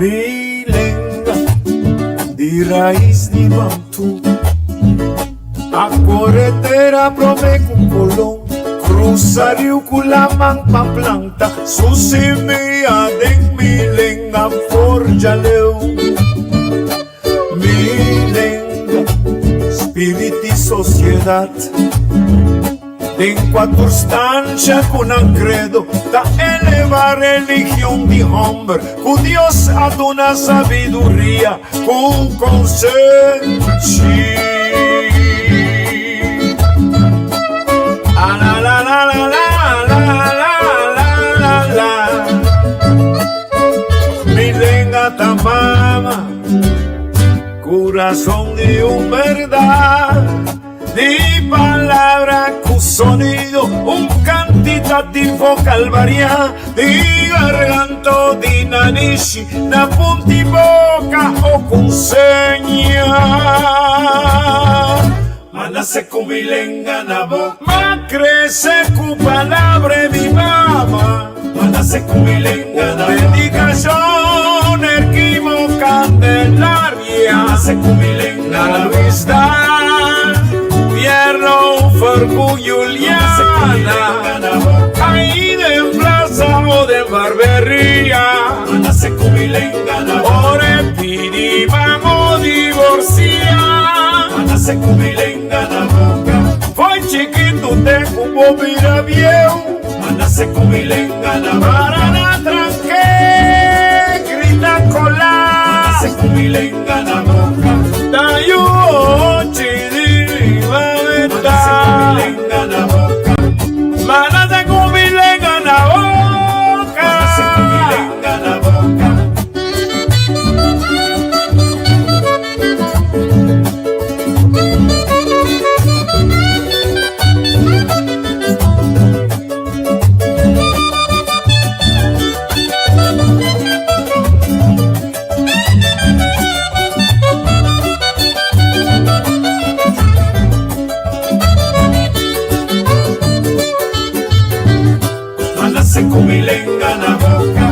Milenga di raiz di Bantu, a corretera prome con colón, cruza rio con la manpa planta, su semilla de milenga forja leu. Milenga, spiriti sociedad, en quattro stanze con un credo da eleva religión de hombre, con Dios ad una sabiduría, con consenso. La la la la la la la la la. Milenga tamama, corazón de un verdad. Di palabra con sonido, un cantitativo calvaria, di garganto, di nanishi, na punti boca o con seña. Manase con milenga na boca, ma crece con palabra mi mamá. Manase con milenga na boca, dedicación, erquimo, candelaria. Manase con milenga na vista. Pierno, Fargu, Juliana, ahí de plaza o de barbería, ore pidi, vamos divorciar, fue chiquito, te cubo mira viejo, para la tranque, grita cola, dayo chidi. Manase con milenga en la boca. Manase con milenga en la boca. Con milenga en la boca,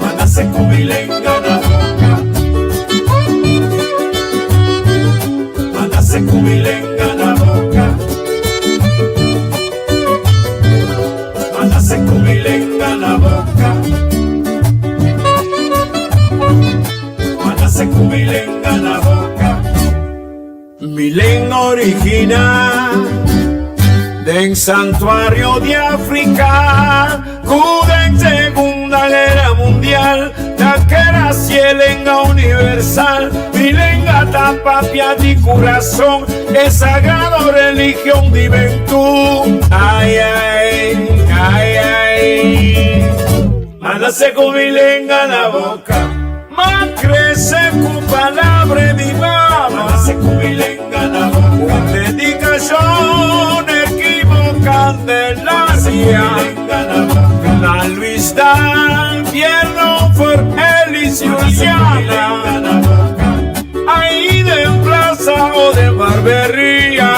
manase con milenga en la boca, manase con milenga en la boca, manase con milenga en la boca, manase con milenga en la boca, milenga original. En santuario de África, cuda en Segunda Guerra Mundial, taquera cielenga universal, milenga tapapia di corazón, es sagrado religión de juventud. Ay, ay, ay, ay. Manase con milenga en la boca, ma crece con palabra mi mamá. Manase con milenga en la boca, dedicación, Candelaria, la Luis Dan, Pierno, For Elis, Juliana, ahí de plaza o de barbería,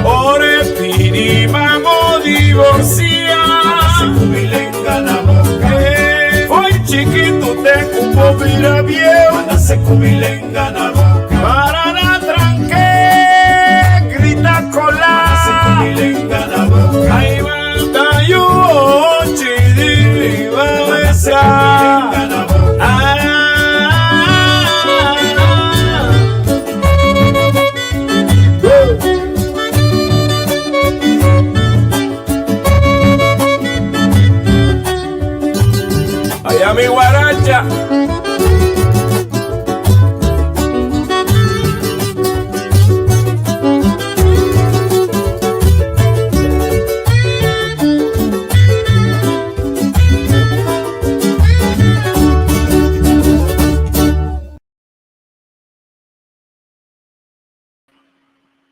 ore pidi, vamos divorciar, fue chiquito, te cubo mira viejo, para la tranque, grita cola. Ahí va yo, chidi, va a besar. Allá mi guaracha.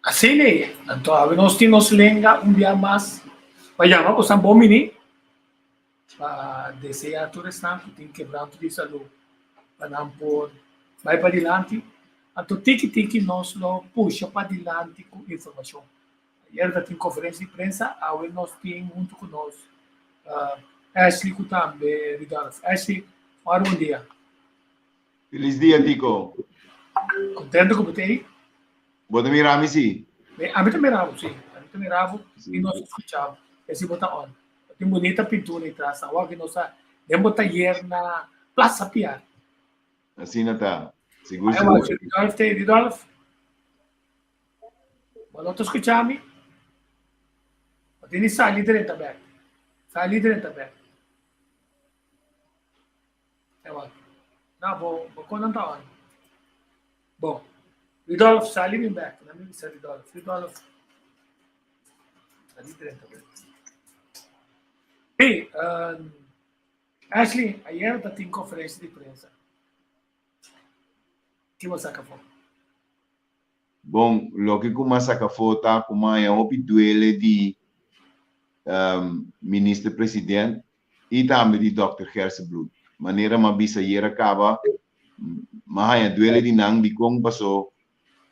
Así le, entonces nos tinos lenga un día más, vayamos con San Bomini, para desear a todo restante que tem quebrado de salud, para não por, vai para adiante, então tiki nós lo puxa para adiante com informação. Ayer tem conferência de prensa, hoje nós temos junto com nós Ashley Kutambe, Ridolf. Ashley, bom dia. Feliz dia, Tico. Contento com você? Bota me rami si. A mim também ravo, sim. A mim também ravo e nós escutamos. Esse bota on. Tem bonita pintura em trás. Agora que nós temos taller na Plaza Piar. Assim não tá. Seguro, Aí eu acho, seguro. Ridolf, tem Ridolf. Mas nós escutamos. Tem sali dentro aberto. Sali dentro aberto. É ótimo. Não, vou contar on. Bom, Ridolf, sali me back. Não me disse Ridolf. Ridolf. Sali dentro aberto. Hey, Ashley, ayer eu tinha conferência de imprensa. O que você acabou? Bom, lo que começa a foto, como é um duelo de ministro-presidente e também de Dr. Gersebloed. Maneira uma bisa hier acaba, mas é duelo de não de como passou,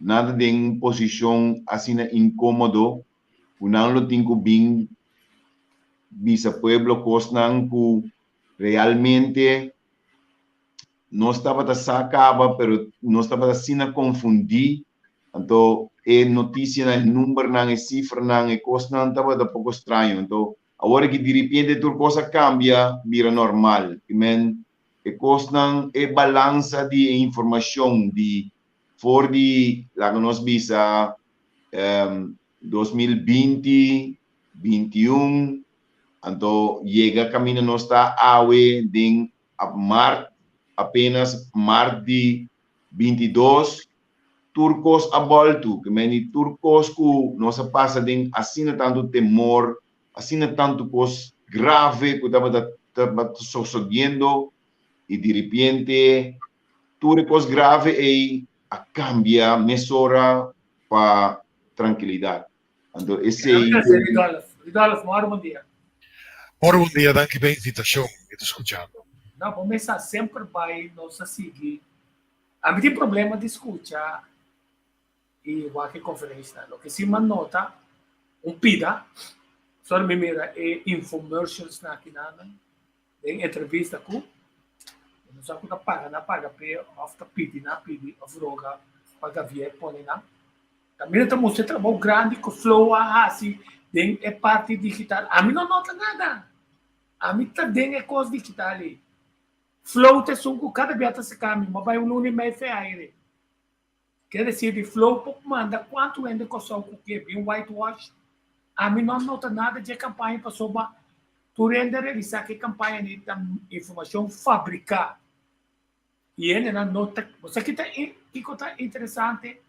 nada de posição assim incômodo, o não lo tenho bem bisa pueblo cosnan que realmente não estava a sacaba, pero não estava assim a confundir. Então, é notícia, é número, é cifra, é coisa, não estava um pouco estranho. Então, agora que de repente tudo coisa cambia, vira normal. É coisa, é balança de informação de for de, lá que nós visa, 2020, 21, então chega caminho não está awe de apenas março de 22 turcos a volta que meni turcos que não se passa de assim tanto temor assim tanto coisa grave que estava sucedendo e de repente turcos grave e a cambia mesura para tranquilidade. Então esse Ridolf, bom dia. Ora, bom dia, danke pela invitação. Estou escutando. Não, vamos começar sempre vai nos seguir. A mim tem problema de escutar e o que conferência. O que se nota, pida, só me mira é infomercials na aqui nada, em entrevista com, não sabe o que paga, não paga, pe, ofta pidi, na pidi, ofroga, paga via, põe na. Também estamos mostrando trabalho grande com flow, assim, é parte digital. A mim não nota nada. A mim também é coisa digital ali. Flow te sunco cada vez se cambia, mas vai um meio feio. Quer dizer, de flow pouco manda quanto ainda costou o que bem whitewash. A mim não nota nada de campanha para sobre tu ainda revisar que campanha de informação fabricar. E ele não nota, você que está interessante,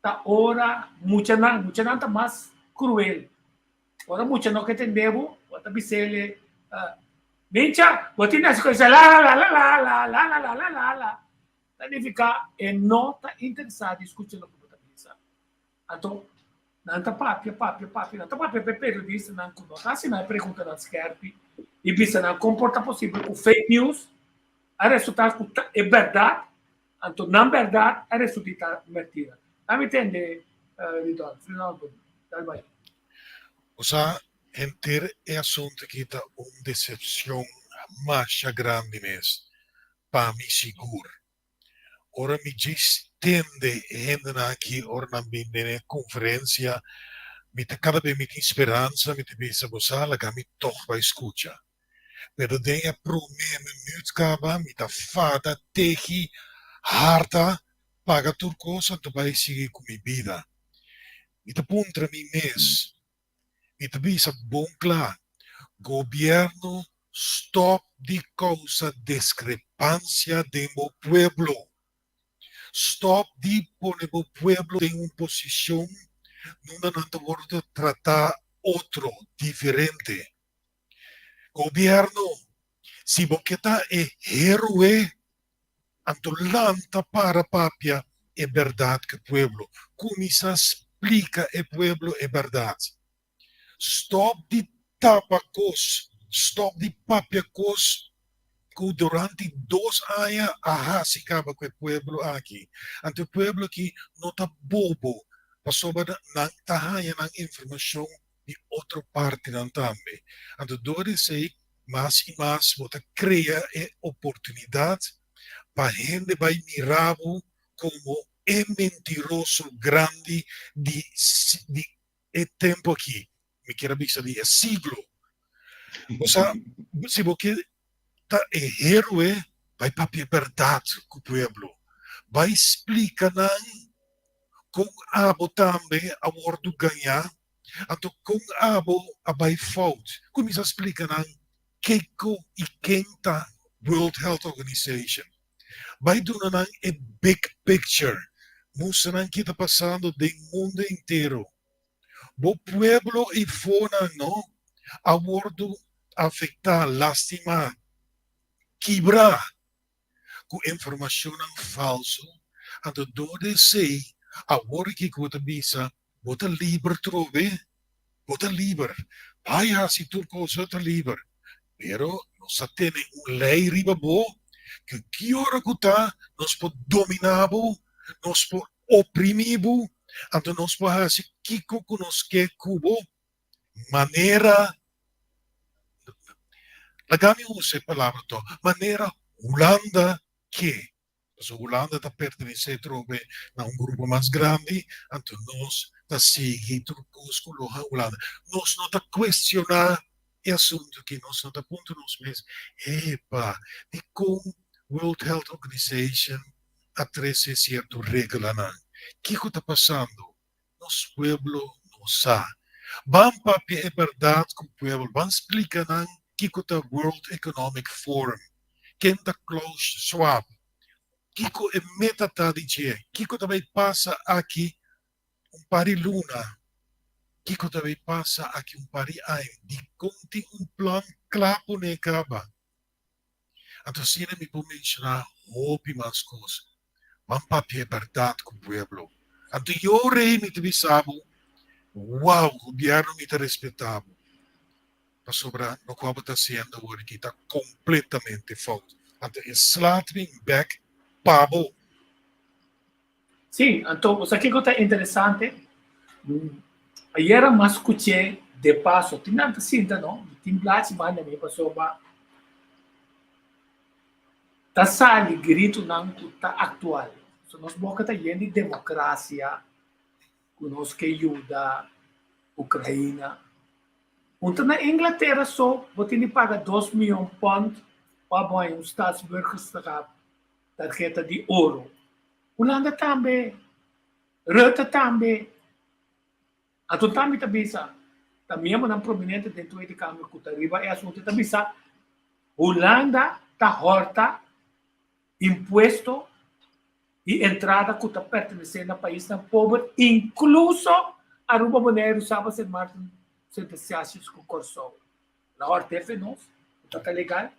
tá ora muita não tá mais cruel. Ora muita não que entendemos, outra bisele Mincha, você nessa coisa lá. Significa e não está interessado em escutar o que você pensa. Então, não está papia. Não está papia, Pedro disse, não está assim, não pergunta na skerpi, e bisa não comporta possível com fake news, a resultado é verdade, então, não verdade, a resultado é mentira. Não me entende, Ridolfo? Não, dá vai. O sea, enter é assunto que está uma decepção mais grande mesmo, para mim seguro. Ora me diz tende ainda aqui, ora na minha conferência, me te cada vez me tem esperança, me te pensa você, lá que me toch vai escutar. Pero tem a problema muito caba, me ta fada tehi harta, paga tudo coisa, tu vai seguir com minha vida. Me te pontra mim mesmo. E também é bom claro, governo stop de causa discrepância de meu pueblo. Stop de pôr meu pueblo em uma posição não pode tratar outro diferente. Governo, se você é herói, antolanta para papia é verdade que o pueblo. Como se explica o pueblo é verdade. Stop de tabacos, stop de papiacos, que durante 2 anos a se acaba com o pueblo aqui. Ante o pueblo aqui não está bobo, passou para não está informação de outra parte não também. Ante dores aí mais e mais você cria oportunidade para gente vai mirar como é mentiroso grande de tempo aqui. Me quero dizer de siglo. Ou seja, se você é héroe, vai para a verdade com o povo. Vai explicar com abo também a bordo ganhar, então com abo a vai fault. Como isso explica que e quem está World Health Organization. Vai donar a big picture. Mostrar que está passando do mundo inteiro. O pueblo e fora não a bordo afetar, lastimar, quebrar com informação falsa. Então, dove sei agora que você bisa, você livre trove, você livre. Vai assim tudo coisa está livre. Pero nós temos lei riba bo que hora que tá nós pode dominar bo, nós pode oprimir bo, então nós pode fazer que nós quer cubo maneira lagami usa a palavra to maneira Holanda que a Holanda está pertenece trove a um grupo mais grande, então nós está seguindo com a Holanda. Nós não está questionar o assunto que nós não está ponto nos mesmos. Epa, e com World Health Organization a 13 certo regla não. Que está passando? Nosso pueblo não sabe. Vamos para a verdade com o pueblo, vamos explicar que está World Economic Forum, que está Klaus Schwab. Kiko é metade de Kiko também passa aqui pari luna. Kiko também passa aqui pari ai. De conti plan claro ne caba. Então, se me pode mencionar hobby mais coisas. Vamos papel verdade com o pueblo. Então, eu rei me te bisabo. Uau, o governo me te respeitava. Para sobrar, no qual está sendo agora que está completamente falso. Então, é slattering back Pabo. Sim, então, o que é interessante, ayer mas escutei de passo, tem nada cinta, não? Tem blats banda me passou ba. Tá sali grito não tá atual. So nós boca tá de democracia, conosco que ajuda Ucrânia. Então na Inglaterra só, você tem paga 2 milhões de pound para um staatsburgerschap. Tarjeta de ouro. Holanda também. Rutte também. A tu também está bisa. Também é um prominente dentro da Câmara que está arriba. É assunto está bisa. Holanda está horta imposto e entrada que está pertencendo ao país na pobre, incluso a Aruba Boneiro, Sábado, São Martin, sentenciados com Corsol. Na horta é nós. Está legal.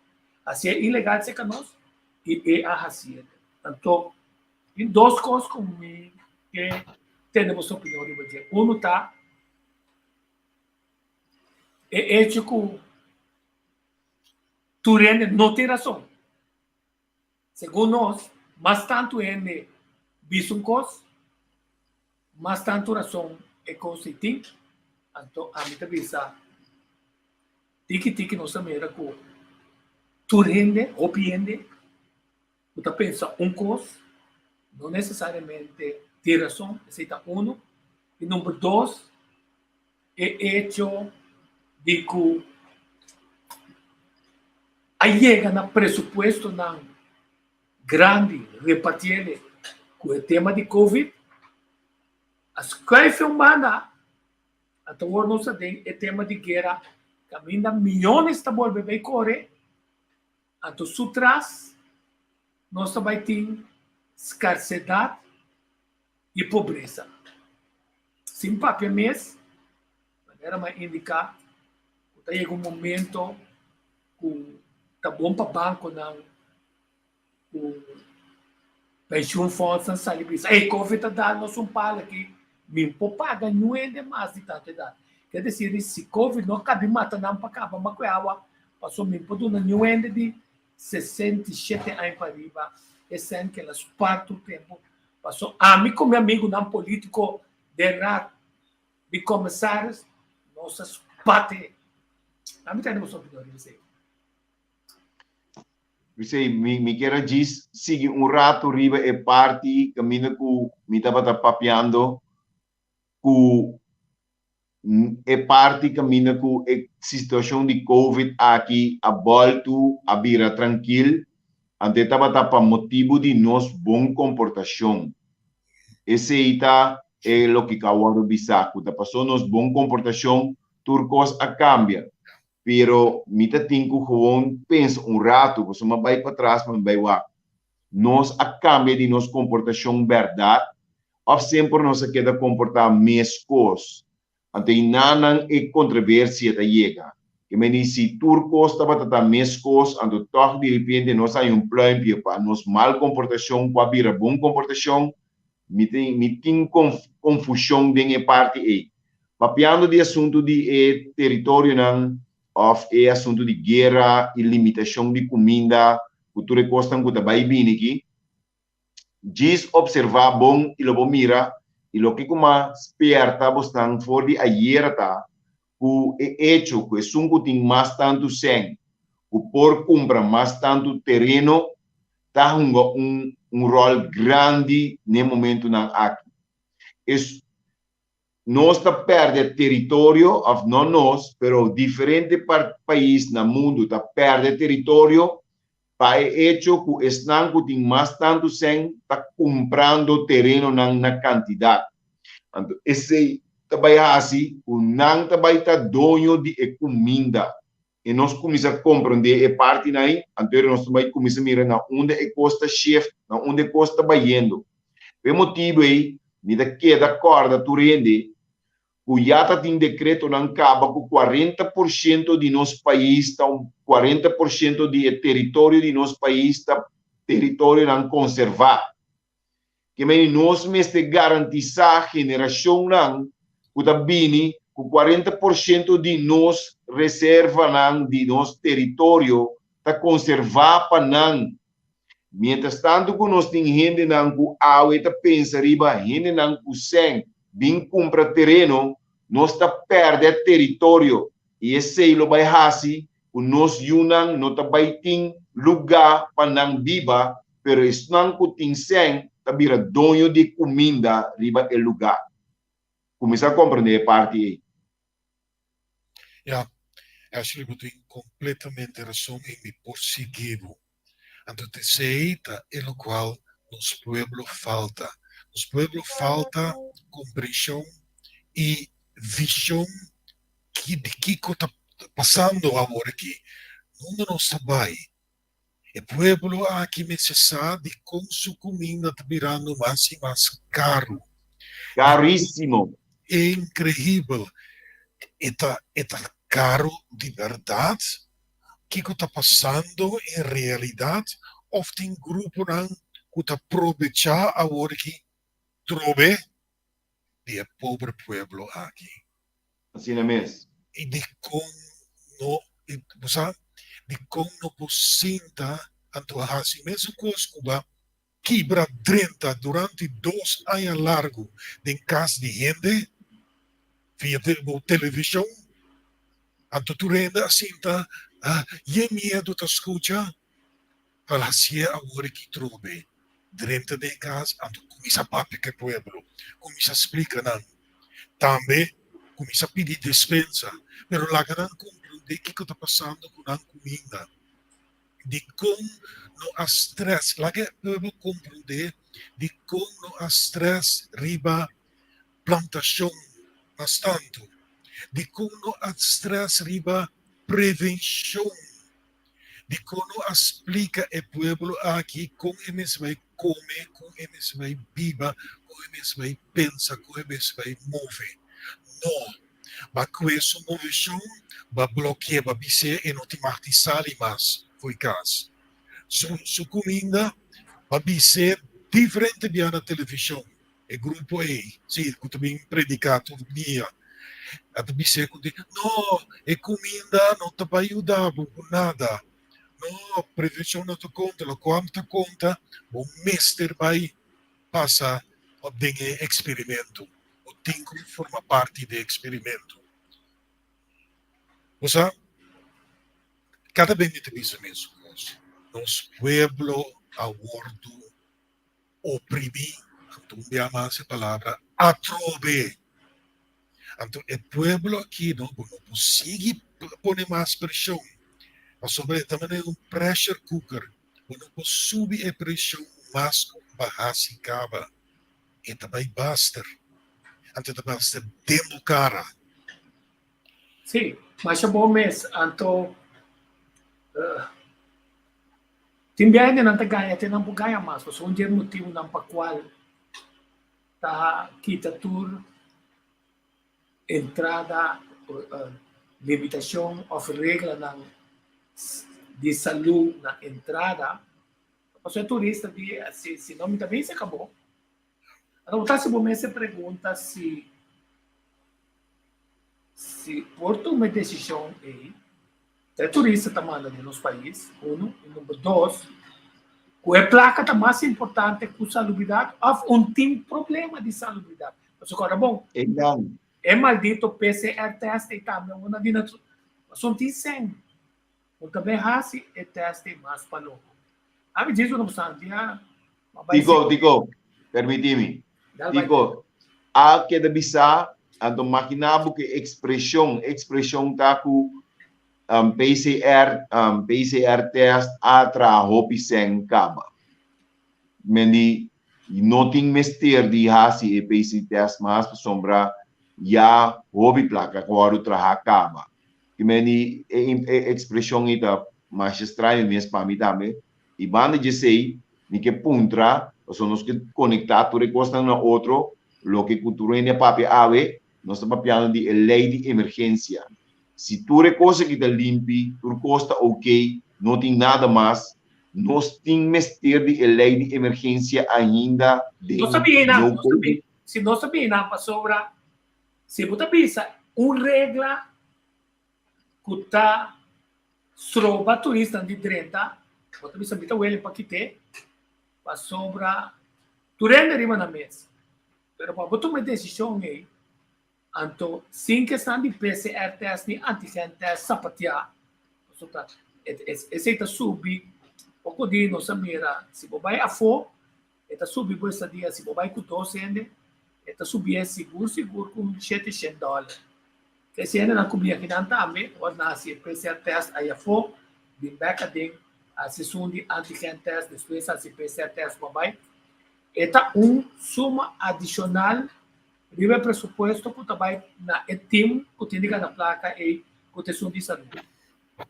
Assim é ilegal se que nós. E a racieta. Então, em duas coisas comigo que temos opinião de você. Um tá é ético Turene não tem razão. Segundo nós, mais tanto é bisuncos, mais tanto razão é consciente. Então, a mim também está tiki nós também era com Turene, opiende. Você pensa coisa, não necessariamente tem razão, aceita um. E número 2, é hecho de que aí chega no pressuposto na grande repartir com o tema de Covid, as coisas humanas, até agora nós temos o tema de guerra, caminha milhões de bolsas bem correr, então sutras nós também temos escassez e pobreza. Sem papel mesmo, era mais indicar que chega momento que está bom para o banco, não, o pension funds não sabe isso. Ei, Covid está dando um palo aqui, me paga não é demais de tanta idade. Quer dizer, se Covid não cabe matando para acabar, mas que água passou me por não é de 67 anos para arriba, esse ano que elas partem o tempo, passou. A mim, como amigo não político de comissários, nossas batem. A mim tem uma opinião de você. mi quero diz, sigue rato riba e parte, caminha com, me estava papeando, com e parte caminha com a situação de Covid aqui, a volta a vira tranquilo, ante estava para motivo de nossa boa comportação. Esse é o que acabou de bisaco, tá passou nossa boa comportação, turcos a cambia. Pero mita tinko gewoon pensa rato, você vai para trás, mas vai lá. Nós a cambia de nossa comportação verdade, ou sempre nós queda comportar mescos. Ante nanan e controvérsia da chega. Que me disse turcos estava tata mescos, ante toch de repente nós aí plan para nos mal comportação, para vir bom comportação, me tem confusão bem a parte aí. Papiando de assunto de território não of assunto de guerra e limitação de comida, cultura costa que vai vir aqui. Diz observar bom e logo mira e lo que como esperta bostan for de ayer tá o hecho que sungo tem mais tanto sem o por compra mais tanto terreno tá um rol grande no momento na aqui. Nós está perdendo território, não nós, pero diferente país no mundo está perdendo território para hecho que estão que tem mais tanto sem está comprando terreno na quantidade. Então, esse também assim, o não também está dono de comida. E nós começamos a compreender a parte daí, então nós também começamos a mirar na onde é custa chef, na onde custa baiendo. Por motivo aí, me da queda corda tu rende, o IATA tem decreto não acaba com 40% de nosso país, está 40% de território de nosso país está território não conservado. Que nós mesmo garantizar a geração não, que está bem, com 40% de nós reserva não, de nosso território está conservado para não. Mientras tanto, que nós temos gente não, que a está pensa riba, gente não, que sem bem compra terreno, nós está perdendo território. E esse é o vai assim, o nosso Yunnan não está ter lugar para não viver, pero isso não que tem sem, está vira dono de comida riba o lugar. Começar a compreender a parte aí. Ja, acho que você tem completamente razão em me prosseguivo. Então, é o qual nos pueblos falta. Nos pueblos falta compreensão e visão de que está passando agora aqui. Onde nós estamos? O pueblo aqui necessita de com sua comida está virando mais e mais caro. Caríssimo. É incrível. Está caro de verdade? O que está passando em realidade? Ou tem grupo que está aproveitar agora que trove de pobre pueblo aqui. Assim é mesmo. E de como não possita assim mesmo coisa quebra 30 durante 2 anos largo em casa de gente via televisão. Então tu renda assim tá e medo tá escuta fala assim agora que trove dentro de casa, então começa a papo que pueblo, começa a explicar não. Também começa a pedir dispensa, pero lá que não compreende o que está passando com a comida, de como não há stress, lá que pueblo compreender de como não há stress riba plantação, mas tanto, de como não há stress riba prevenção, de como explica o pueblo aqui como eles vai comer, como eles vai viver, como eles vai pensar, como eles vai mover. Não, mas com essa movição, vai bloquear, vai ser e não te martizar mais, foi caso. Sua comida vai ser diferente da televisão. O grupo aí, sim, que também predicar todo dia. A dizer que não, a comida não te vai ajudar com nada. Não, prevenção não te conta, o quanto te conta, o mestre vai passar o experimento. O tem que formar parte do experimento. Ou seja, cada vez te diz a mesma coisa. nos pueblo abordo oprimi, então llama essa palavra atrobe. Então, o pueblo aqui não consegue pôr mais pressão. Mas sobre também é um pressure cooker. Não pode subir a pressão mais com bahasi cava. E também basta. Então, também basta dentro do cara. Sim, mas é bom mesmo. Então, também não te ganha, te não ganha mais. Mas um dia motivo não para qual tá kita tur entrada, limitação ou regra de saúde na entrada. Você é turista, se não me também se acabou. Então, tá se você se pergunta se por uma decisão aí, é turista também nos países, um, e número dois, que a placa está mais importante que a salubridade, ou tem problema de salubridade. Mas agora, bom, Então, é maldito PCR test e também, uma dina, mas não tem sangue. Ou também raci e teste mais para louco. A me diz não obstante, Tico, permíteme. Tico, há que bisa, então maquinabo que expressão tá com PCR test atra hopi sen kaba. Mendi, nothing mister di hasi e PCR test mas sombra ya hobi placa quando traha kaba. Que mendi expressão ita mais estranho mesmo para mim também. E banda de sei, ni que puntra, ou nós que conectar tu recosta na outro, lo que cultura em papi ave, nós estamos papiando de lei de emergência. Se tu recosta que está limpi, tu recosta ok, não tem nada mais, nós temos que ter de lei de emergência ainda de não sabia, não sabia. Se não sabia, não passou para se você pensa, uma regra que está sobre turista de 30, você pensa que ele para que ter, para sobre tu rende rima na mesa. Pero para você tomar decisão aí, então, sem questão de PCR test, de antigen test, sapatear, esse está subir, pouco de nossa mira, se você vai a for, está subir por esse dia, se você vai com 12 anos, está subir seguro com $700. Que se ainda não cobria aqui não também, ou nasce PCR test aí a for, de beca de a sessão de antigen test, depois a PCR test vai, está suma adicional de presupuesto que trabalha na time que tem na placa e proteção de saúde.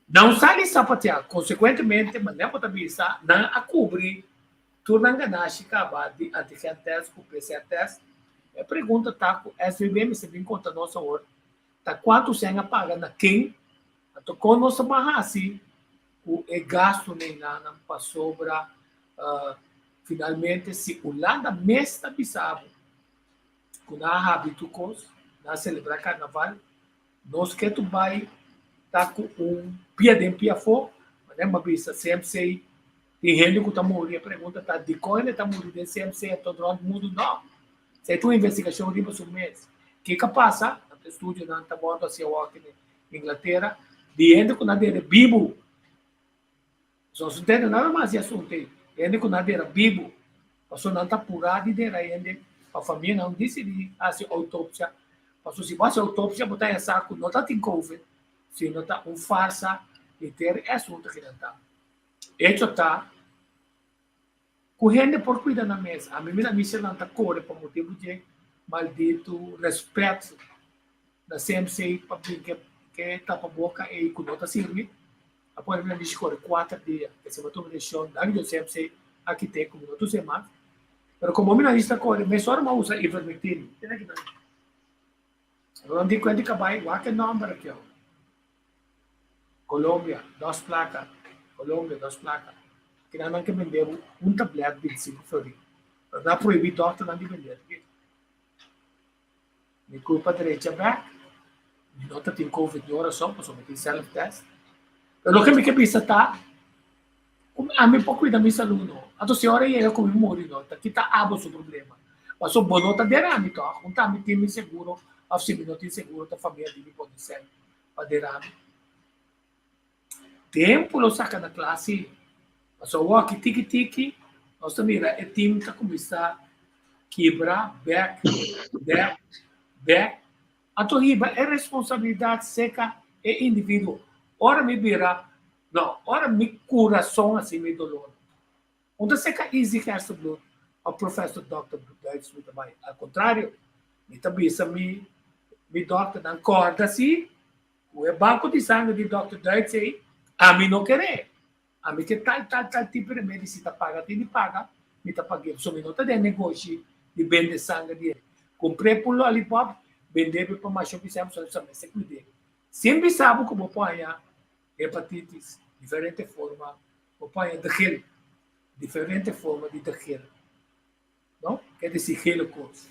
Não sai sapatear, consequentemente, mas não pode avisar, não a cobrir, tudo não ganhar de antigen test com PCR test. A pergunta está com o SVB, se bem conta nossa hora, tá quanto você paga na quem, então com nossa barra assim, o gasto nem nada para sobra, finalmente, se o lado mesmo está bisabo, que na habitucos, na celebrar carnaval, nós que tu vai tá com pia de pia fo, mas é uma vista CMC, tem gente que está morrendo, a pergunta tá de quando está morrendo de CMC, todo mundo não. Se tu investigação de um mês, que passa, no estúdio não está bom assim aqui na Inglaterra, de gente que não era vivo, só não tem nada mais de assunto, gente que não era vivo, só não está apurado de gente a família não decide fazer autópsia. Mas se você autópsia, botar em saco, não está em COVID, se não está farsa de ter assunto que não está. Isso está correndo por cuidar na mesa. A mim não está correndo por motivo de maldito respeito da CMC para que tapa a boca e que não está servindo. Após a gente corre 4 dias, que se botou uma decisão, da CMC aqui tem como não se mata. Pero como mina lista corre, me só não usa ivermectina. Tem aqui não. Eu não digo que vai, o que número aqui ó. Colômbia, 2 placas. Colômbia, 2 placas. Que não que vender tablete de 25 florins. Pero não proibir doctor não de vender. Me culpa direita back. Não tem COVID de oração, porque eu tenho self-test. Pero o que me pensa tá a mim pouco da minha saúde não. A tua senhora ia comemorar não. Tá kita abo o problema. Mas o bono tá derame to. Um tá me tem seguro, a se me não tem seguro da família dele pode ser para derame. Tempo lo saca da classe. So walkie tiki, nós mira é time tá começar quebrar back. A tua riba é responsabilidade seca é indivíduo. Ora me vira, não, ora me coração assim me dolor. Onde seca easy cancer blood, o professor Dr. Duits me também. Ao contrário, me também me doctor não corda assim, o banco de sangue de Dr. Duits aí, a mim não querer. A mim que tal tipo de medicina paga, tem de paga, me tá pagando. Só me nota de negócio de vender sangue dele. Comprei por lollipop, vender para mais shopping, sempre se cuide. Sempre sabe como põe hepatitis, diferente forma, põe daquele, diferente forma de daquele. Não? Quer dizer, aquele coisa.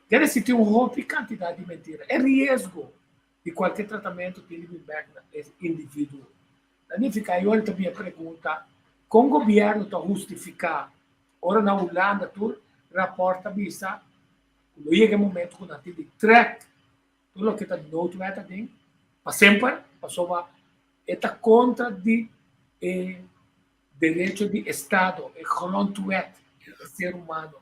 Quer dizer, tem uma quantidade de mentira. É risco de qualquer tratamento que ele back indivíduo. Daí fica aí, olha também a pergunta, como o governo está justificar, ora na Holanda, tu reporta bisa, quando chega o momento que nós temos de track, tudo o que está no outro é também, para sempre, para está contra de direito de Estado, é grondwet do ser humano,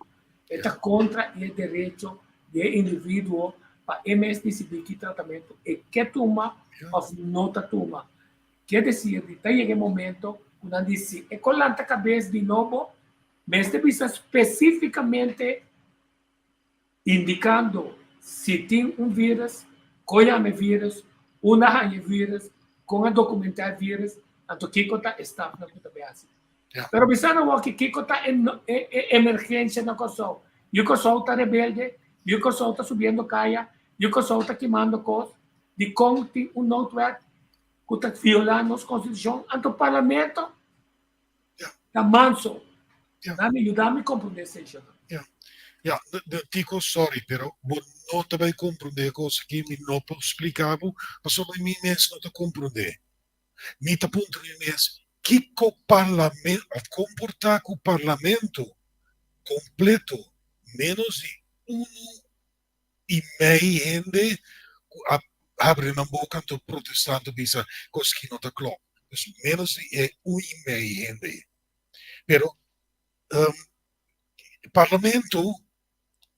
está contra o direito do indivíduo para MS decidir que tratamento é que toma ou não toma. Quer dizer, está chegando o momento quando diz, é com a cabeça de novo, mas deve ser especificamente indicando se tem um vírus, qual é o vírus, uma raia vírus, com a documentar vírus, então que está na puta base. Pero bisa na que está em emergência na Kosovo. E o Kosovo está rebelde, e o Kosovo está subindo caia, e o Kosovo está queimando coisas, de como tem um network que está violando a Constituição, ante o Parlamento está manso. Dá-me compreender isso. Ja, dico sorry, però non te vai comprendere cose che mi non spiegavo, ma solo i miei mesi non te comprendere. Mi te punto di mesi, chi co parlamento, comporta con parlamento completo, meno di uno i miei gente apre una bocca to protestante bisa cose che non te clock. Dus meno di è un i miei gente. Però il Parlamento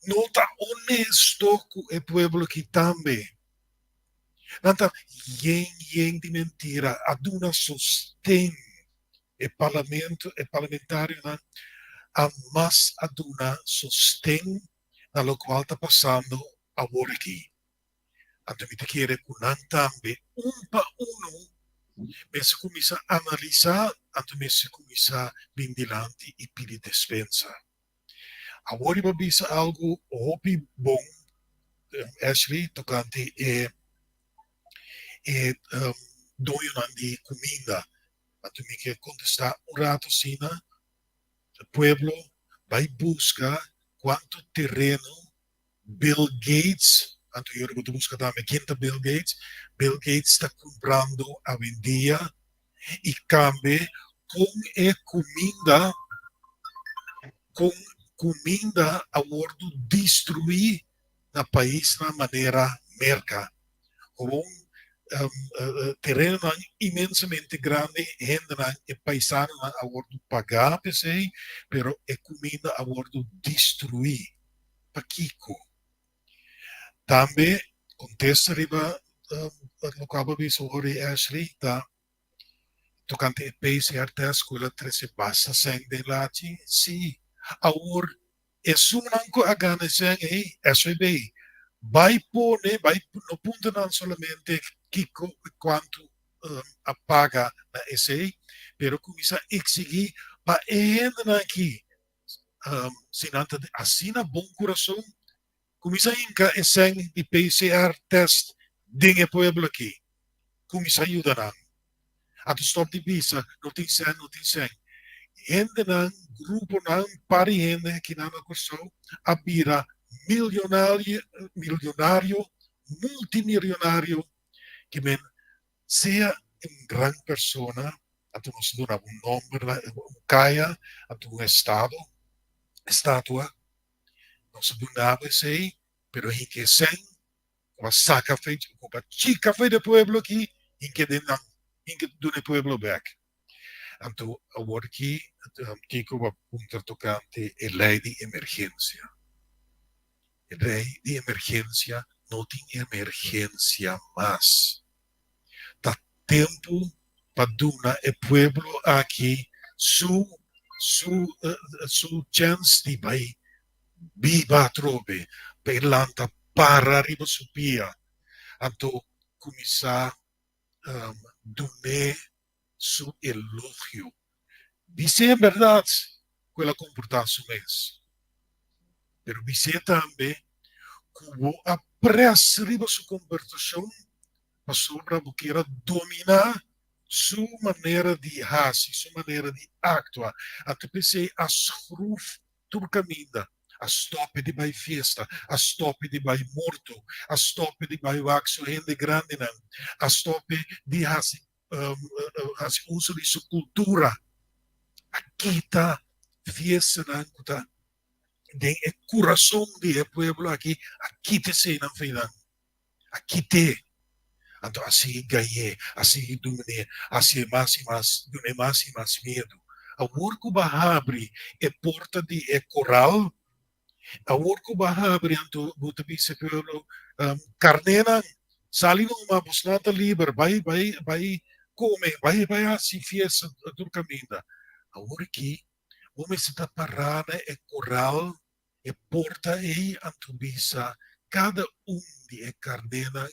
non está honesto com o povo que também. Não está de mentira. Aduna sostém o parlamentário a mais aduna sostém na qual está passando agora aqui. Então, me quer que não também, para mas começa a analisar, então, me começa a vigilante e pedir dispensa. Agora eu vou algo hobby bom, Ashley, tocante dono de comida. Então, me quer contestar um rato assim, o pueblo vai buscar quanto terreno Bill Gates, então eu vou buscar também quem é Bill Gates. Bill Gates está comprando a vendia e cambia com a comida a bordo destruir no país na maneira merca. Como terreno imensamente grande, gente e paisano a bordo pagar, pensei, pero é comida a bordo destruir. Paquico. Também contesta riba no cabo visori Ashley da tocante a PCR test escola 13 basta sangue lati, sim. Agora, é sumanco a gana sangue, isso é bem. Vai no ponto não somente Kiko quanto apaga na essay, pero começa a exigir para ainda aqui, se não assina bom coração, começa a inca e sangue de PCR test dinhe pueblo aqui, começa a ajudar. A tu stop de visa, não tem sangue. Gente não, grupo não, para gente que não acusou, a bira milionário, multimilionário, que men seja uma grande pessoa, a tu não se dá um nome, um caia, a tu um estátua, não se dá nada sei, pero em que sem, uma saca feita, uma chica feita do pueblo aqui, em que do pueblo back. Anto awarki kiko wa punta tocante e lei di emergencia. E lei di emergencia no tiene emergencia más. Da tempo paduna e pueblo aqui su chance di bai viva trobe per lanta para riba supia. Anto comisa donde su elogio. Dice en verdad quella comportação es. Pero dice también como apressa riba su comportação para sobra buqueira dominar sua maneira de agir, sua maneira de actuar. Até pensei a schruf turcaminda, a stop de bai festa, a stop de bai morto, a stop de bai waxo rende grande não, a stop de uso de sua cultura. Aqui está fiesta não está de coração de pueblo aqui te sei não feidan, aqui te Então, assim ganhei, assim dominei, assim mais e mais medo. A worko bahabri é porta de coral. A worko bahabri anto buta bisa pelo carnena saliva uma busnata liber, vai come, vai assim fiesta do caminho. A worki, o se tá parada é coral, é porta anto bisa cada de carnena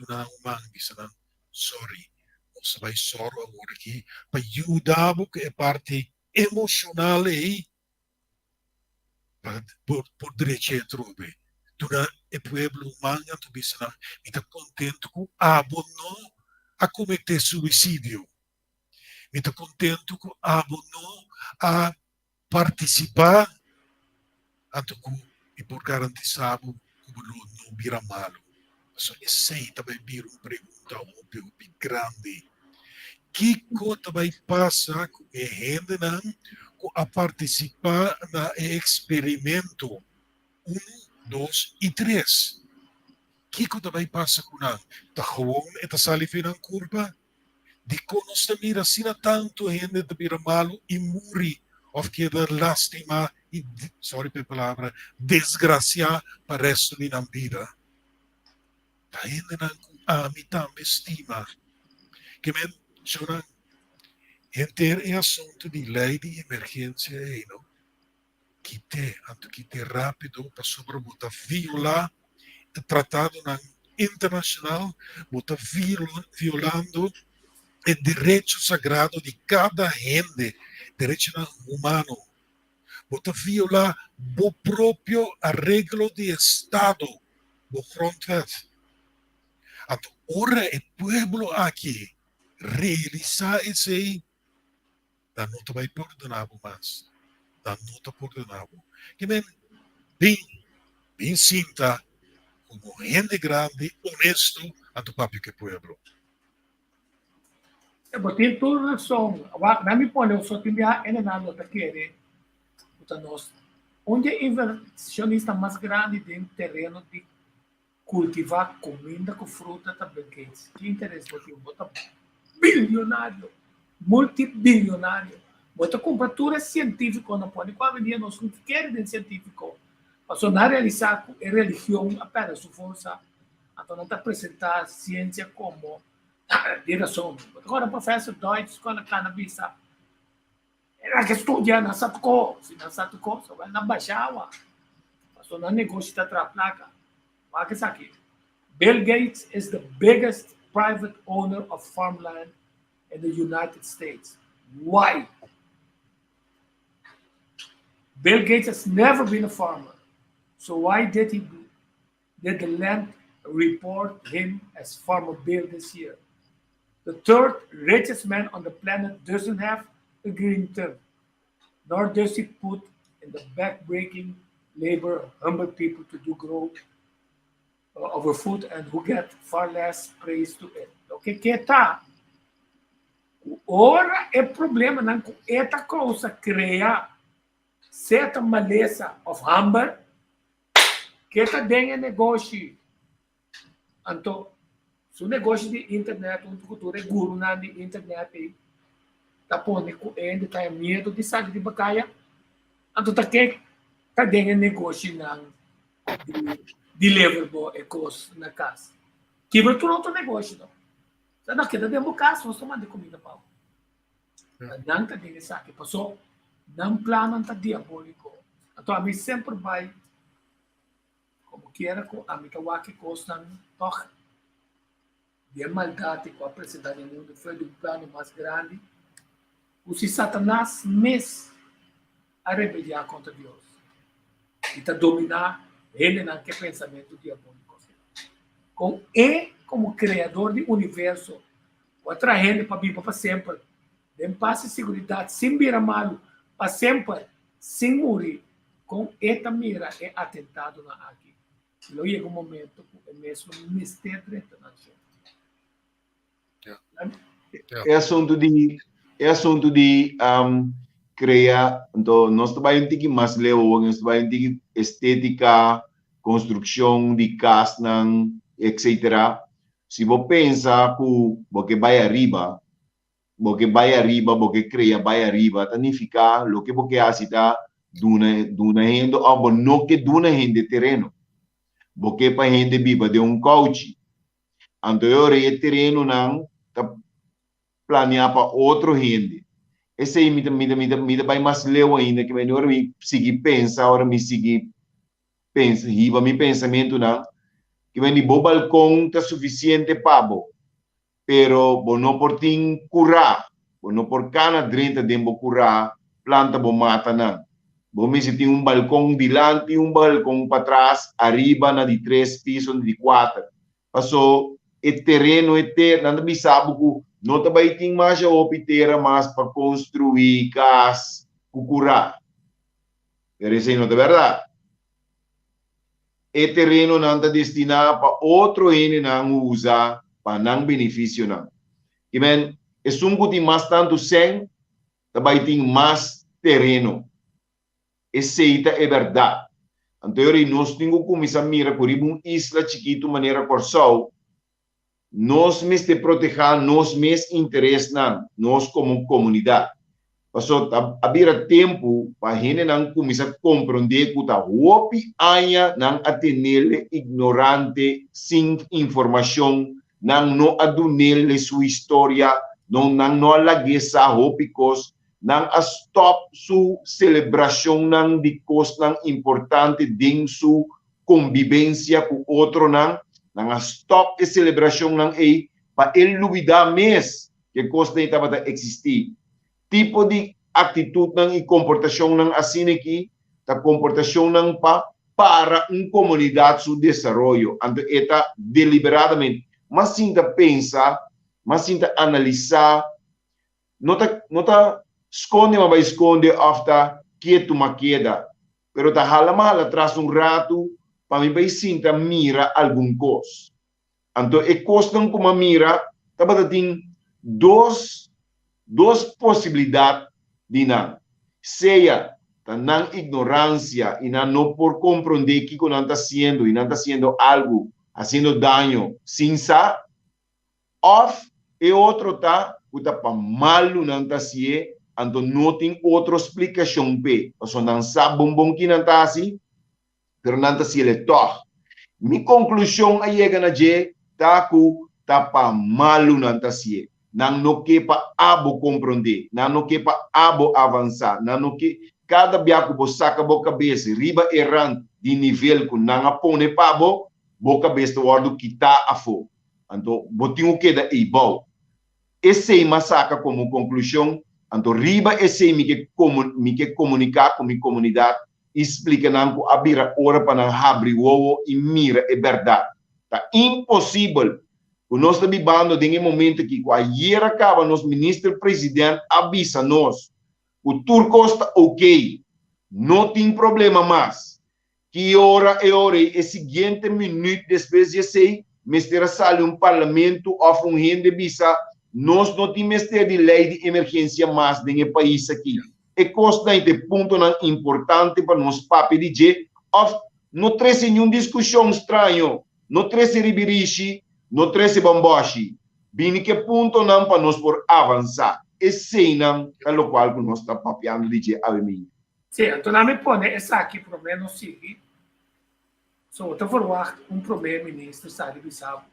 na umang bisa ng sorry. O sabay sorrow ang urki. Payuda mo ka parte emocional por direito trobe. Tuna e pueblo humano tu bisa na ita contento com abono a cometer suicídio. Ita contento com abono a participar anto ku e por garantizado como não vira malo. So, esse também vira uma pergunta óbvia, grande. Que coisa vai passar com a gente a participar no experimento 1, 2 e 3? Que coisa vai passar com a tá gewoon eta salifi ng curva? Di ko nos na mira sina tanto gente de vira malo e muri of que dar lástima e, sorry per palavra, desgracia para o resto da vida. Ainda não mitad estima que men choran enter é assunto de lei de emergência não que te rápido para sobrebuta violar o tratado internacional buta violando o direito sagrado de cada gente direito humano buta violar o próprio arreglo de estado o grondwet. Ora o pueblo aqui realizar esse da nota vai perdonável mais da nota perdonável que bem sinta como gente grande honesto a tu papi que pueblo tem toda razão na minha opinião só tem a nada da querer onde é inversionista mais grande tem terreno de cultivar comida com fruta também que interessa porque bota bilionário, multibilionário, bota cobertura científica não pode qual vendia nós não querem de científico, passou na realizar a religião apenas sua força, então não está apresentar ciência como direção. Agora professor Deutsch com a cannabis, ela que estuda na Satco, se na Satco só vai na baixava, passou na negócio da placa. Bill Gates is the biggest private owner of farmland in the United States. Why? Bill Gates has never been a farmer. So why did the land report him as Farmer Bill this year? The third richest man on the planet doesn't have a green thumb, nor does he put in the back-breaking labor humble people to do growth over food and who get far less praise to it. Okay, que tá? Ora é problema não com esta coisa criar certa maleza of humble que tá dentro negócio. Então, se o negócio de internet, um cultura é guru na internet aí, tapon ko de tayo medo de sabe de bacaya. Anto take tá dentro negócio ng deliverable e cost na casa. Quebra tudo outro negócio não. Sa nakita demo casa, nós tomamos de comida pau. Não tá dentro sabe passou não plano tá diabólico. Então a mim sempre vai como quiera com a mim que costa toch de maldade com a presidente do mundo foi do plano mais grande. O se Satanás mes a rebeliar contra Deus. E está dominar ele naquele pensamento diabólico. Com ele, como criador do universo, outra gente para vir para sempre, dem paz e segurança, sem virar malo, para sempre, sem morrer, com esta mira é atentado na aqui. E logo chega um momento que é mesmo mistério na gente. É assunto de criar, então nós trabalhamos aqui mais leo, nós trabalhamos aqui estética, construção de casa, etc. Se você pensa que você vai arriba, você cria vai arriba, significa o que você faz está duna gente, ou não que duna gente terreno, porque para gente viva de coach, então eu terreno não planear para outro gente. Esse aí me vai mais leu ainda, que melhor me seguir pensar, agora me seguir pensa, riba meu pensamento não, que vem de bom balcão tá suficiente para bo, pero bo não por tin curar, bo não por cana drenta de bo curar, planta bo mata não. Bo me se tem balcão dilante, balcão para trás, arriba na de 3 pisos, de 4. Passou o terreno eterno, nada me sabe que não também tem mais a opiteira mais para construir casa, curar. Pero isso não é verdade. O terreno não está destinado para outro ene não usa para não benefício não. E bem, é um que mais tanto sem, também tem mais terreno. Esse é verdade. Então, nós temos que começar a mirar por uma isla chiquita, maneira corsal. Nós mesmos te proteger, nós mesmos interesse nós como comunidade. Passou a vir tempo para a gente não começar a compreender que a hopi aia não atender ignorante sem informação, não adunele sua história, não alagueça a hopi cos, não a stop sua celebração não de cos não importante dentro sua convivência com outro não a stop a celebração não é para ele duvidar mesmo que coisa não estava a existir. Tipo de atitude e comportação não assim aqui, a comportação não para uma comunidade de desenvolvimento. Então, é deliberadamente, mas sim pensar, mas sim analisar, não está esconde, mas vai esconder after quieto uma queda, pero tá halama atrás rato, para mim vai sim mira algum coisa. Então, é coisa não como mira, tá tem duas possibilidades de não. Seja na ignorância e não por compreender que não está sendo e não está sendo algo, fazendo dano, sem saber, ou é outro tá, que está para mal não está sendo, então não tem outra explicação para. Ou não sabe bom que não está assim, mas não está sendo toch. Minha conclusão aí é que está para mal não está sendo. Não que para abo compreender, não que para abo avançar, não que cada biaco bo saca boca cabeça, riba errante de nível que não apone para boca cabeça o ordo que está a fo. Então, botinho que da ibau. Esse é massacre como conclusão. Então, riba esse me que comunicar com minha comunidade, explica não que abrir hora para não abrir o e mira é verdade. Tá impossível. O nós estamos vivendo em um momento que ayer acaba nosso ministro-presidente avisa nós o turco está ok, não tem problema mais. Que hora é hora, é seguinte minuto depois de sei, mestre sale um parlamento of um rende visa, nós não temos mestre de lei de emergência mais no país aqui. É coisa de ponto importante para nós papi de of não traz nenhuma discussão estranho, não traz ribirishi, não traz bamboshi. Bem que ponto não para nós por avançar. escena lo qual non sta papiando di avemini. Sì, então me pone essa aqui problema sigue. So, te verwacht probleem minister Sadi Bissau.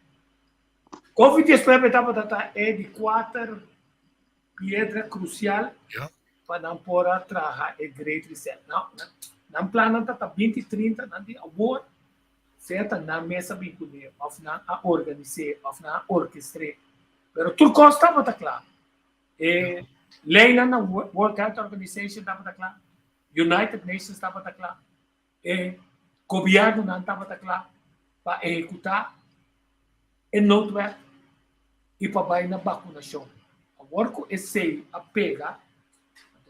COVID-19 é de 4 pedra crucial Ja. para não pôr trabalhar é great reset. Não plano tá 2030 não de award certa na mesa vinculada, of na a organizar, of na orquestrar. Pero tudo costa para claro. Lei na World Health Organization estava claro. United Nations estava claro. Governo não estava claro para executar e não é e para vai na vacunação. Agora que esse apega,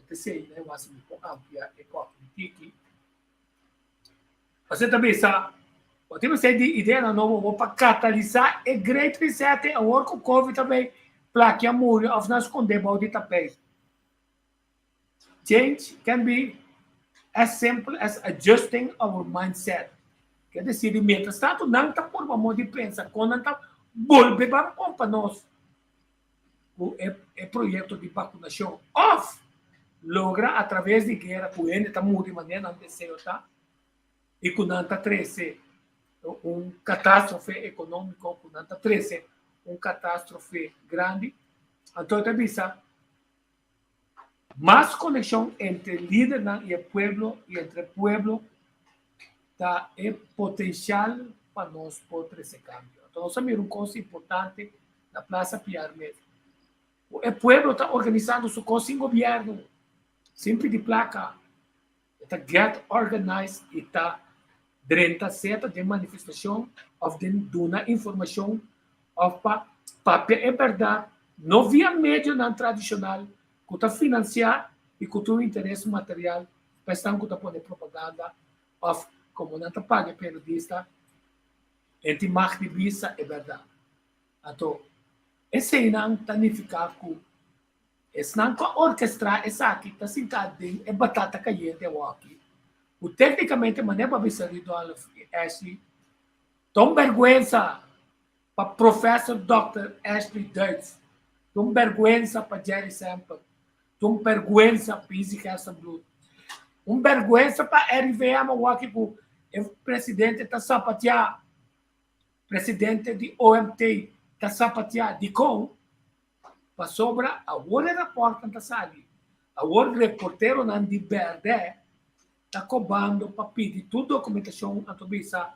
esse né, mas muito amplia e política. Você também sabe, temos essa ideia na nova para catalisar e great reset agora que o COVID também plaqueia muito, of nós esconder o de tapete. Change can be as simple as adjusting our mindset. Quer dizer, mientras tanto, não está por uma de pensar, quando está volve para nós o projeto de vacunação off logra através de guerra com ele está muito de maneira não desejo tá e com nanta 13 catástrofe econômica com nanta 13 catástrofe grande então te visa mais conexão entre líder e o pueblo e entre o pueblo tá é potencial para nós poder esse cambio. Então, nós temos coisa importante na Praça Piar mesmo. O pueblo está organizando sua coisa sem governo, sempre de placa. Está get organized e está dentro certa de manifestação, of de duna informação, of papel é verdade, não via médio não tradicional, que está financiar e que tem interesse material, para estar que está pondo propaganda, of como não está paga periodista, entre marca de vista é verdade. Então, esse não tanificar com esse não com orquestrar essa aqui está sentado é batata caliente o aqui. O tecnicamente maneira para ver do Ashley, tom vergonha para professor Dr. Ashley Deutz, tom vergonha para Jerry Sample, tom vergonha para Easy Castle Blue, vergonha para RVM o aqui o presidente está sapatear presidente de OMT da sapatear de com para sobra a outra repórter da sali a outra reporteiro não de verde está cobrando para pedir toda documentação a tobisa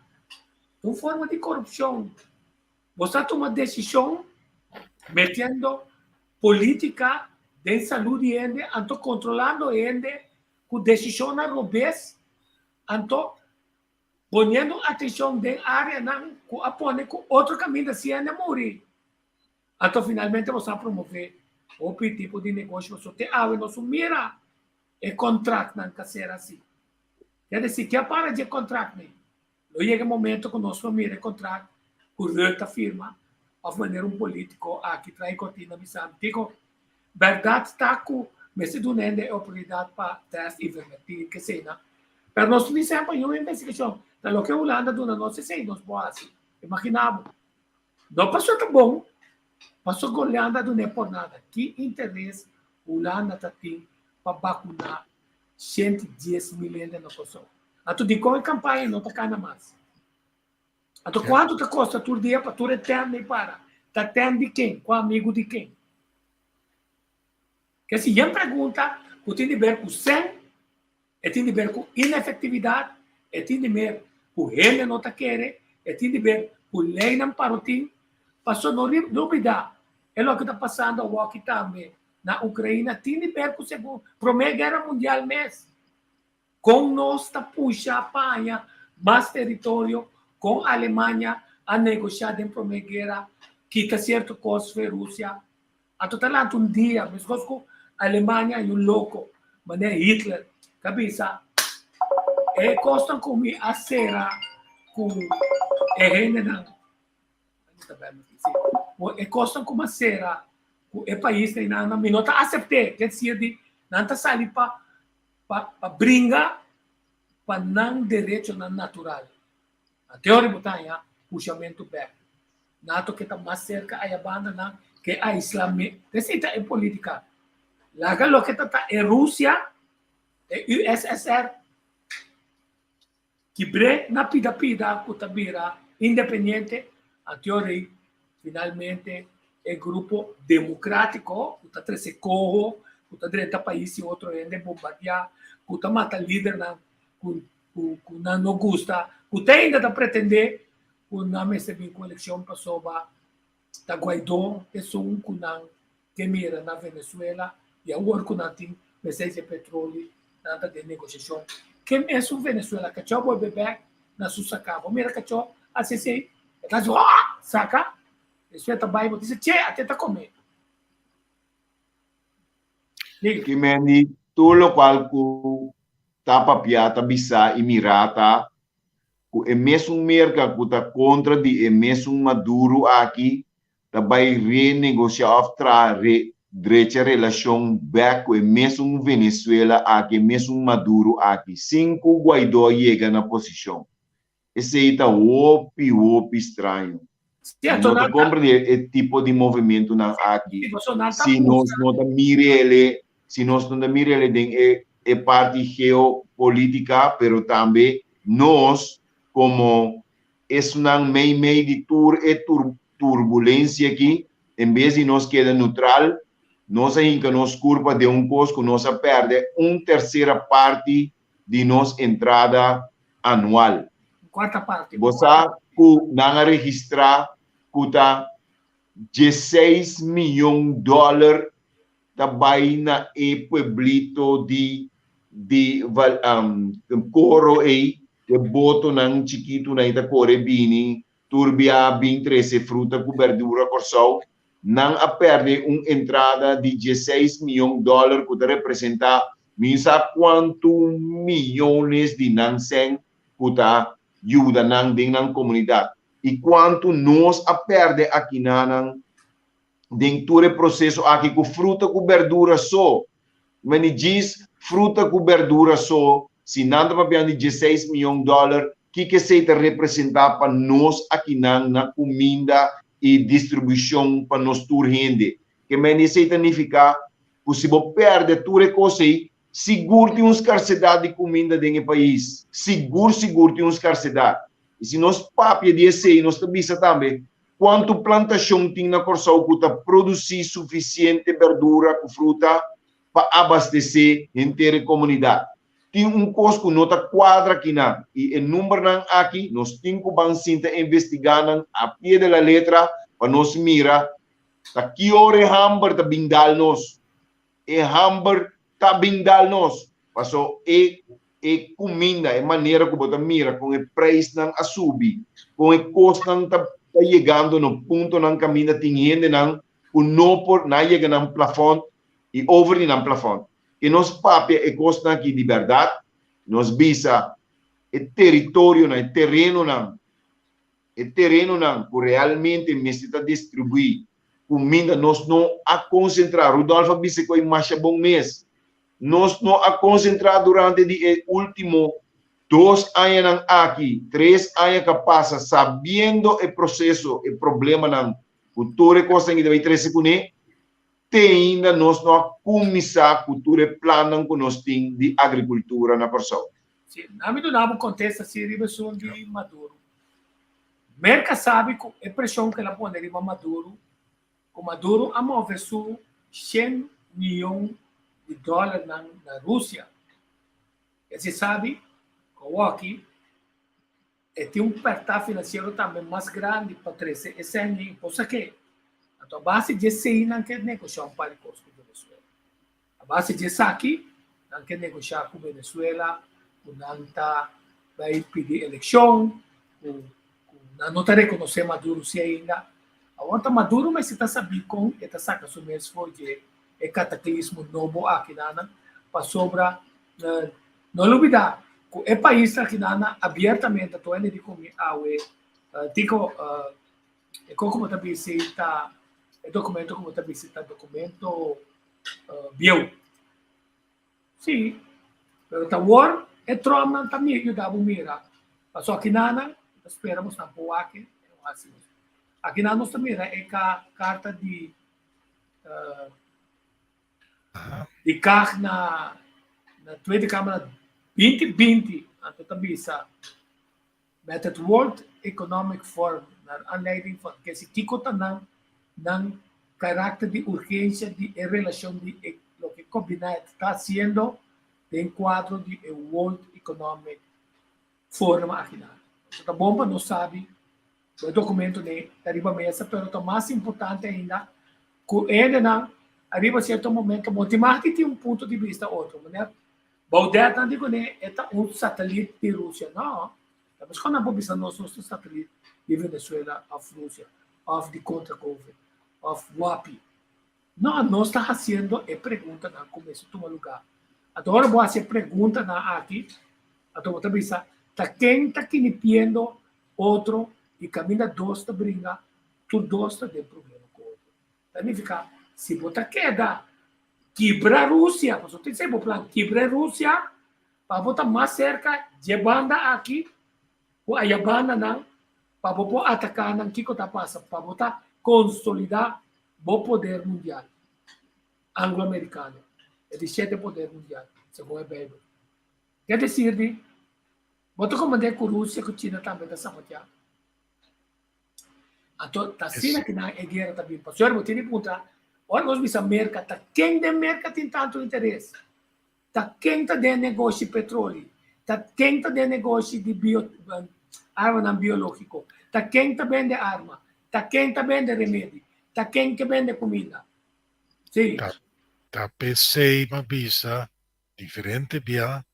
uma forma de corrupção você toma decisão metendo política de saúde ende anto controlando ende com decisão na robes anto ponendo atenção de área não apone com outro caminho da ciência morrer. Então, finalmente, você promover o tipo de negócio que você tem, não mira e contrato não quer ser assim. Quer dizer, que para de contrato, né? Não chega o momento que nós vamos mirar contrato com outra firma, de maneira político, aqui traz cortina, me sabe. Digo, verdade está com, mas se não é oportunidade para teste e vermelho, que seja. Mas nós não temos uma investigação. Lo que Holanda do na nossa sei nos boas imaginava não passou tão bom passou com Holanda do não por nada que interesse Holanda tem para vacinar 110 milhões de pessoas a tu de qual campanha não tá cana mais a tu quanto te custa por dia para tu retornar para tá tendo de quem com amigo de quem que se já pergunta o tem de ver com sem e tem de ver com inefetividade e tem de ver o ele não está querendo, e tem de ver o lei não para o time, passou não dúvida, é o que está passando aqui também, na Ucrânia, tem de ver com o segundo, primeira guerra mundial mesmo, com nós está puxa apanha mais território, com a Alemanha a negociar em primeira guerra, que está certo coisa foi Rússia, a total dia, mas com a Alemanha e um louco, mas Hitler, cabeça, e costam com a cera com e costam com a cera com o país que não minota aceitei quer dizer de não está sali para brincar para não direito não natural a teoria botanha puxamento back nato que está mais cerca a banda não que a islâmica decida é política Laga lo que está en Rusia, en USSR, que bre na pida kutabira independiente, a teoria, finalmente, el grupo democrático, que está se cojo, que está dentro del país y otro ende bombardear, que está mata líder na, que não gosta, que ainda está pretender, que não me se com eleição passou da Guaidó, que são que mira na Venezuela, e agora que não tem mensagem de petróleo, nada de negociação. Que é o Venezuela, que eu vou beber na sua sacava. Mira que eu, assim, saca? Isso é também, vou dizer, até tá comendo. Que mendi tudo qual que tapa piata bisa imirata o mesmo mercado que está contra de mesmo Maduro aqui também renegociar outra direita relação back com o mesmo Venezuela aqui mesmo Maduro aqui 5 Guaidó chega na posição esse aí está opi estranho não compreende o tipo de movimento na aqui se nós não mire ele é parte geopolítica, pero também nós, como é meio de turbulência aqui, em vez de nós quedar neutral, nós ainda nos curva de costo, nós perde terceira parte de nossa entrada anual. Quarta parte. Você não registrar que 16 milhões de dólares também na pueblito de coro aí que boto nang chiquito na ita core bini turbia bin 13 fruta com verdura corsal não a perde entrada de 16 milhões de dólares que representa misa quanto milhões de nanseng que ajuda nang ding nang comunidade e quanto nós a perde aqui nang dentro do processo aqui com fruta com verdura só mas diz fruta com verdura só, se nada para de 16 milhões de dólares, que se representar para nós aqui na comida e distribuição para nós rende. Que me significa que se você perde tudo coisa aí, seguro tem uma escassez de comida dentro do país. Seguro tem uma escassez. E se nós papia de esse, nós também quanto plantação tem na Corsal que produzir suficiente verdura com fruta para abastecer a inteira comunidade. Tem custo que nota quadra aqui e o número aqui, nós temos que investigar a pé da letra para nós mirar que hora é hamburger está bindal nós. É hamburger está bindal nós. Passou comida, é maneira que você mira com o preço a subir, com o custo está chegando no ponto na caminho tem gente que não por não chega no plafond e over in plafond. E nós papia é costa aqui de verdade, nós visa o território, o terreno que realmente necessita distribuir comida, nós não a concentrar. Rodolfo disse que é mais bom mês. Nós não a concentrar durante o último 2 anos aqui, 3 anos que passa, sabendo o processo, o problema na cultura costa que deve ter com ainda nós não começar a cultura plano que nós temos de agricultura na pessoa. Sim, na minha não contesta se ribeção de Maduro. Merca sabe que a pressão que ela põe de Maduro, o Maduro a mover 100 milhões de dólares na Rússia. E você sabe que aqui tem apertar financeiro também mais grande para 13 esse ano, por isso que a base de esse não quer negociar para o custo da Venezuela. A base de esse aqui não quer negociar com a Venezuela, não está vai pedir eleição, não está reconhecer Maduro se ainda. Agora Maduro, mas está sabendo com esta saca sobre esse foi o cataclismo novo aqui na para sobra não olvidar que o país aqui na abertamente todo ele digo digo como também se está o documento como também se está documento viu sim pero tá war é Trump também ajudava mira passou aqui na esperamos na boa aqui assim aqui nós também é a carta de Die kag na Tweede Kamer 2020 aan het tabisa met het World Economic Forum naar aanleiding van que si Kiko Tanang ng carácter de urgencia en relación de lo que combina está haciendo de cuadro de World Economic Forum aqui. A bomba não sabe o documento de arriba mesa, pero o mais importante ainda que ele não arriba certo momento motivado tem ponto de vista outro, né? Baudet não digo né, é satélite de Rússia, não. Mas quando a população nosso satélite de Venezuela, of Rússia, of the contra Covid, of WAPI. Não, nós está fazendo é pergunta na começo do lugar. Agora vou fazer pergunta na aqui, agora também está quem está quinipiendo outro e caminha dois da briga, tu dois está de problema com outro. Significa, se você queda, quebra a Rússia, você tem sempre o plano, quebra a Rússia, para botar mais cerca, de banda aqui, ou a banda não, para botar atacar não, que está passando, para botar consolidar o poder mundial anglo-americano. É de 7 poder mundial, segundo a Bíblia. Quer dizer, você comandar com a Rússia, com a China também, está saboteando. Então, está sendo que na guerra também. Para o senhor, você tem que perguntar, olha, nós vimos a América, está quem da América tem tanto interesse? Está quem está de negócio de petróleo? Está quem está de negócio de arma biológico? Está quem está vende arma? Está quem está vende remédio? Está quem que vende comida? Sim. Tá pensei uma visa diferente via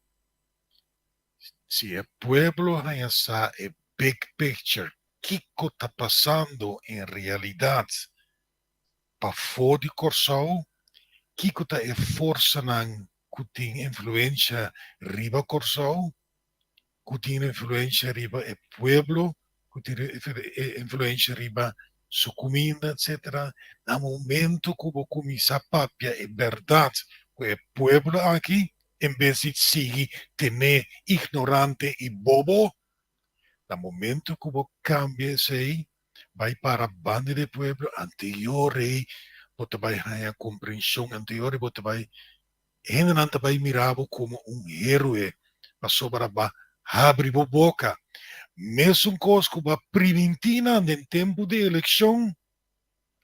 se o pueblo essa é big picture, que está passando em realidade para fora de Corsau, que está é força não que tem influência riba Corsau, que tem influência riba é pueblo, que tem influência riba sua comida, etc. No momento que você começa a papia, é verdade que o pueblo aqui, em vez de seguir, ter ignorante e bobo, no momento que você cambia isso aí, vai para a banda do pueblo anterior, você vai ter a compreensão anterior, você vai, ainda vai mirar como herói, para sobrar, abrir a boca. Mesmo coisa que vai preventina no tempo de eleição,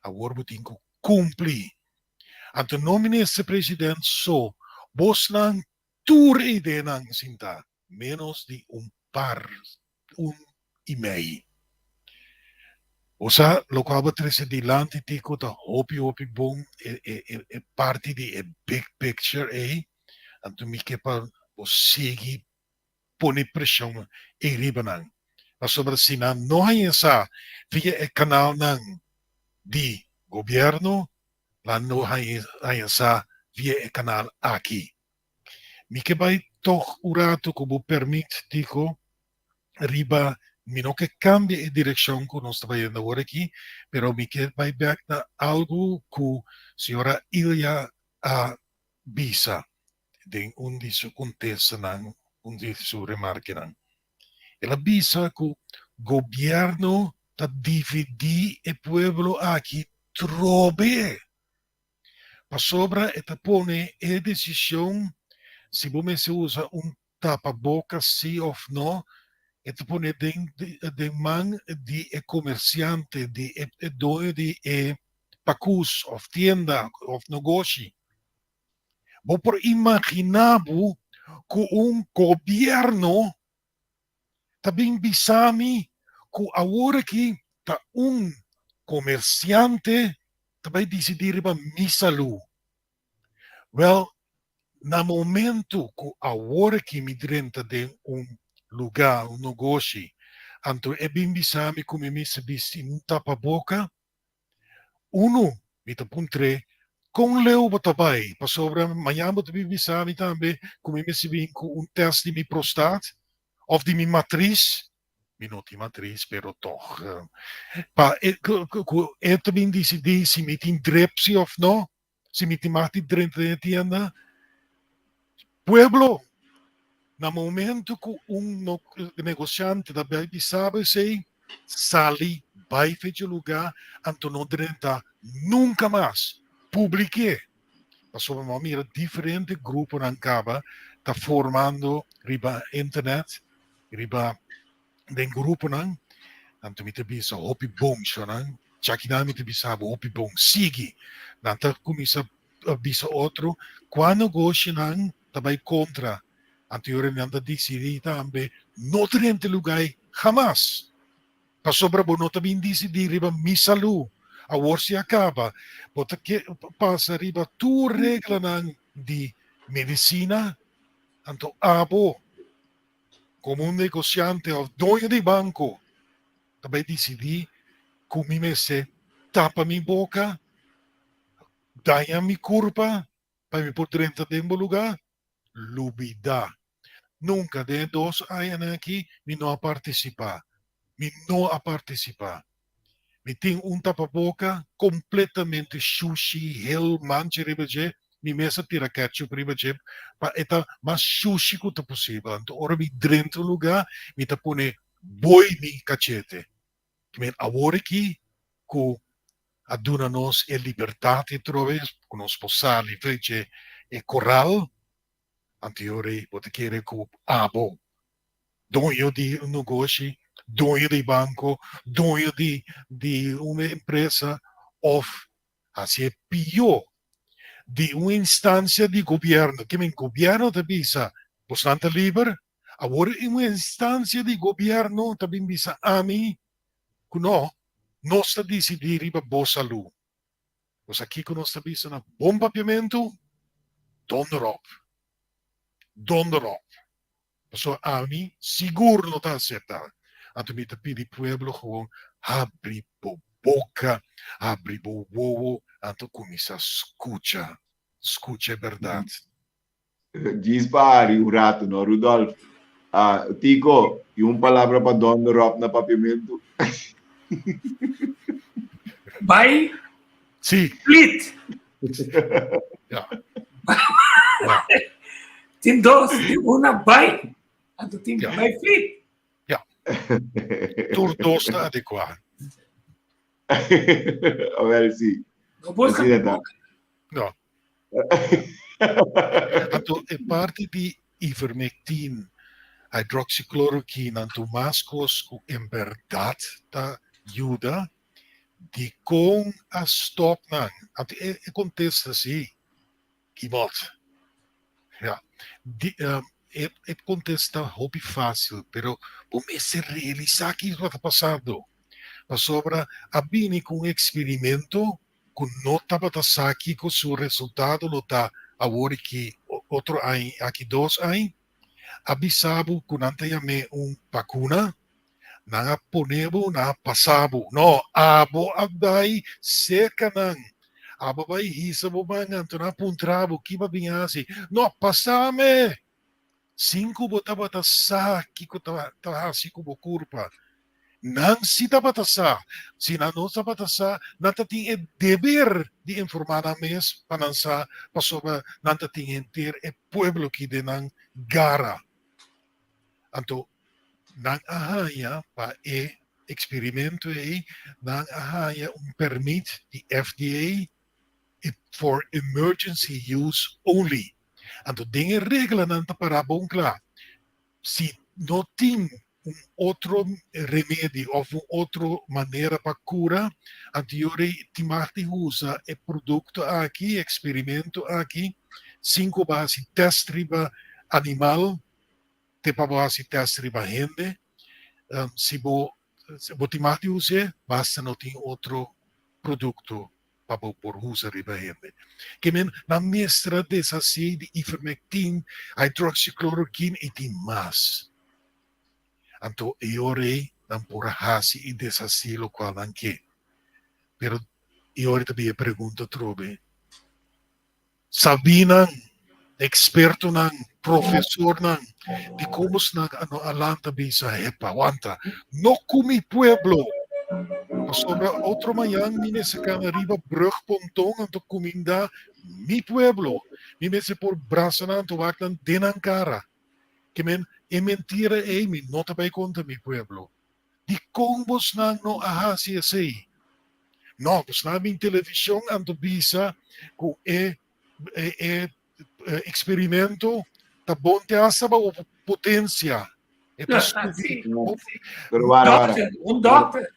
agora você tem que cumprir. Então, não ministro presidente só, você não tur ideia não sinta, menos de par, e meio. Ou seja, o que vai trazer adiante, tico da hopi bom, é parte de big picture aí, então me que para você seguir, pôr pressão em riba mas sobre assim, não há essa via o canal de governo, lá não há essa via o canal aqui. Me que vai toch o rato como permite, digo, riba, me não que cambie a direção que nós estamos indo agora aqui, pero me que vai ver algo que a senhora Ilha avisa, de onde isso acontece, onde isso remarca. Ela avisa que o governo está dividindo o pueblo aqui trobe. Para sobra, está põe a decisão se você usa tapa-boca, sim ou não, está põe de mão de comerciante, de dono de pacus, ou tienda, ou negócio. Vou por imaginar que governo também bisami que agora que tá comerciante também decidir para misalu. Well, no momento que agora que migrante de lugar, negócio, então é bem bisami como me se viste tapa-boca, me tapuntre, com leu batabai, para sobre amanhã eu também bisami também como me se vim com teste de minha prostate, of de minha matriz, minuti matriz, pero toch. Eu também decidi se me tem drepsi ou não, se me tem mati drepsi, pueblo, no momento que negociante da Baby sabe se sali, vai fechar lugar, então não drenta nunca mais. Publique. Passou a mira diferente grupos ng Caba, tá formando riba internet, riba den grupo ng, anto mi tabi sa hopi bong siya ng, tsaki namin tabi sa hopi bong sigi, nanta kumisa bisa otro, quando goshi ng tabay kontra, anto yore nanta disidita ambe, notrente lugay, jamás. Pasobra bo notabi hindi si di riba misalu, awor si acaba, bota que pasa riba tu regla ng di medicina, anto abo, come un negoziante o dueño di banco, tabay decidi, kung mese tapa mi boca, daya mi curva, pa mi por 30 tempo lugar, lubida. Nunca de dos ayan aqui, mi no a participar. Mi no a participar. Mi ting un tapaboca completamente sushi, hell, manche ribaje, mi mesa tira ketchup ribaje, pa eta mas sushi ko ta possível. Então, ora mi dentro lugar, mi ta pone boi mi cachete. Men agora aqui, com aduna-nos e liberdade trove, com nos posali fece e coral, anteriore pote querer com abo, dono de um negócio, dono de banco, dono de uma empresa, ou, assim é pior, de uma instância de governo, que men governo também bisa, bastante livre, agora em uma instância de governo também bisa ami, kuno, nós decidimos para boa saúde. Mas aqui que nós estamos na bom papiamento, donderop. Donderop. Então, a mim, seguro não está acertado. Então, me pedi pueblo gewoon, abre boca, abre bobo, então começa a escuta. Escuta é verdade. Diz pari, o rato, no, Rudolf. Tico, e uma palavra para donderop na papiamento. By Sim. split. Ja. Tin dos, tin una by. Anto tin Ja. by split. Door dosta adequaat. Well, sì. No busca Sì, da. boca. No. Anto è parte di ivermectin, hydroxychloroquine, anto mascos in verdad ta ajuda di com a stop nang. Anto è contesta sì. Iemand. Ja. É contesta hobby fácil, pero comece a realizar que isso está passando. Mas sobra abini com experimento, com nota para saque com seu resultado, nota agora que outro ano, aqui 2 anos, abisabo com antayame vacuna, na ponebo, na passabo. No, abo abdai seca nang. Abo vai hisa bo mangan, to na puntrabo, kiba binhasi. No, passame! 5 botava sa, kiko tahasi ko curpa. Nang si tabatasa, si nano sa batasa, natating e deber di informar na mes panansa pasoba natating entir e pueblo ki de nang gara. Anto, nang ahaya pa e experimento e nang ahaya permit di FDA for emergency use only. Anto, dingen regelen nanta para bonkla. Si no tem outro remédio ou outra maneira para cura, anteriore timati usa e produto aqui, experimento aqui, 5 base test riba animal, te pa base test riba gente, se bo timati usa, basta não tem outro produto para por usa riba gente. Que men na mestra dessa de ivermectin, hydroxychloroquine e tem mais. Anto iore não por hasi e desasilo qual anche. Pero iore também pergunta trobe. Sabinan, experto nan, professor nan, de como nag ano alanta bisa hepa wanta. No kumi pueblo. Sobra outro manhã, mine se cana riba brug pontong anto kuminda mi pueblo. Mine se por brasa nan to waknan denankara. Que men e mentira e mi nota by conta mi pueblo. Di combos nang no ahasi asay. No, pues namin televisyon anto bisa ko e experimento tá bom te asa ba potência. É para Sì, subir. Pero wara. un doctor.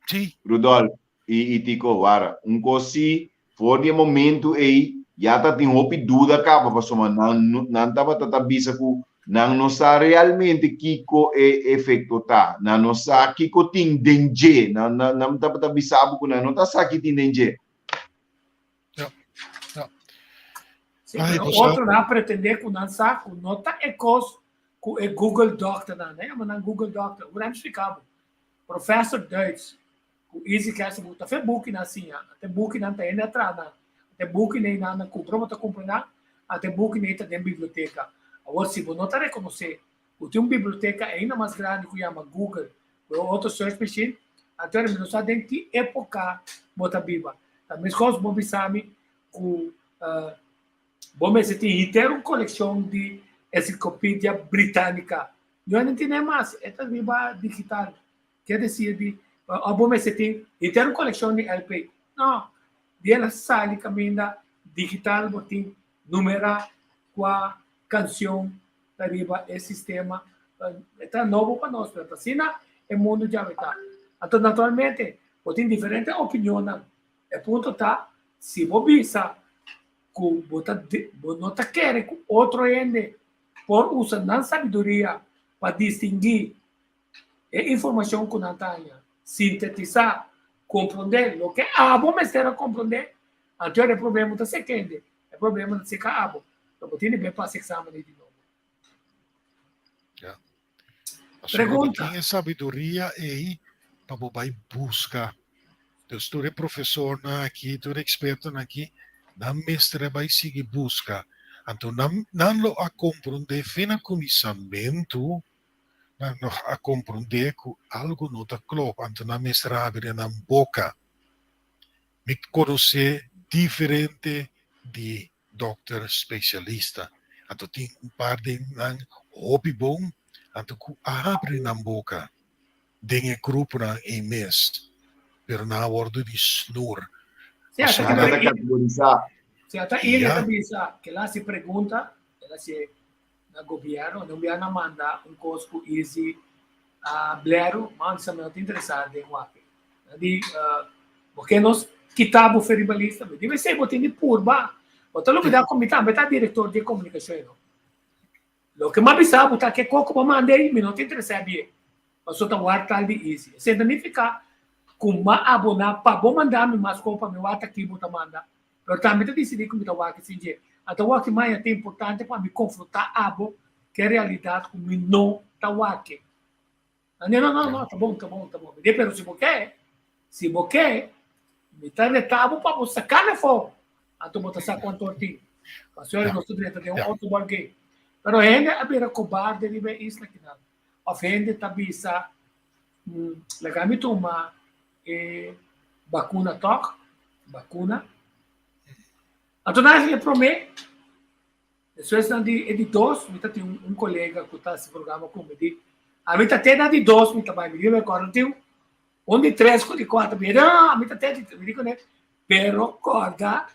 Sim, Rudolf, e Tico, wara. Kosi, for di momento aí, já tá tem hopi dúvida capa, pastor, mas não tava tatabisa ku nang não sa realmente kiko e efeito tá. Não sa kiko ting dengue, não tava tabisabu ku não tá sa ki ting dengue. Sì, Ai, però pessoal. outro não pretender que não sabe, não tá é coisa com é Google Doctor, né? Mas não Google Doctor, o Rams ficava. Professor Deutsch, o Easy Cast, tá fez book na assim, até book não tem entrada, até book nem na comprou, tá comprando, até book nem tá dentro da biblioteca. Agora, se você não tá reconhecer, o tem uma biblioteca ainda mais grande que chama Google, ou outro search machine, até não sabe em que época bota biba. Também coisas bom sabe que bom, você tem inteira uma coleção de enciclopédia britânica. Eu não entendo mais, é a Bíblia digital. Quer dizer, bom, você tem inteira uma coleção de LP. Não, ela sai caminha digital, tem número, qual canção da Bíblia, é sistema. É novo para nós, mas assim, é mundo já está. Então, naturalmente, tem diferentes opiniões. É ponto tá, se você bisa, que não está querendo que outro ainda por usar não sabedoria para distinguir a informação que não tem, sintetizar, compreender o que bom mas ter a compreender, então é problema da sequende, é problema da seca abo, então tem bem para exame de novo. Pergunta. Quem é sabedoria aí para você buscar. Então, tu é professor aqui, tu é experto aqui, não mestre vai seguir busca. Então, não lo a compreender fina conhecimento, não a compreender que algo não está claro. Então, não mestre abre na boca. Me conhecer diferente de doutor especialista. Então, tem par de hobby bom, então, abre na boca. Dengue grupo em mês. Pero na bordo de snur. Se até ele bisa que lá se pergunta, ela se na governo, não vai mandar coisa easy a blero, mas se não te interessar de guape. De porque nós kitabo feribalista, deve ser botin de purba. Botar lo que dá comitar, beta diretor de comunicação. Lo que mais bisa botar que coco para mandei, me não te interessa bem. Mas só tá guardar de easy. Significa kung maabona pa bom mandar-me mais copa me wata aqui bota manda. Pero também decidi que me tawa que sinje. Até o que mais é importante para me confrontar abo que a realidade que me não tawa que. Não, tá bom. Pero se você me tá retabo para você sacar na fogo. Até botar saco quanto ti. Mas eu não estou dentro de outro barquê. Pero ainda a beira cobarde de ver isso aqui não. Ofende tabisa lagami tuma vacuna toc, vacuna. Então, nós é para mim, depois de editores, me tem um colega que está esse programa comigo, a mim tem de dois, me também me digo agora tem de três, de quatro, me não, a mim tem me digo né, pero corda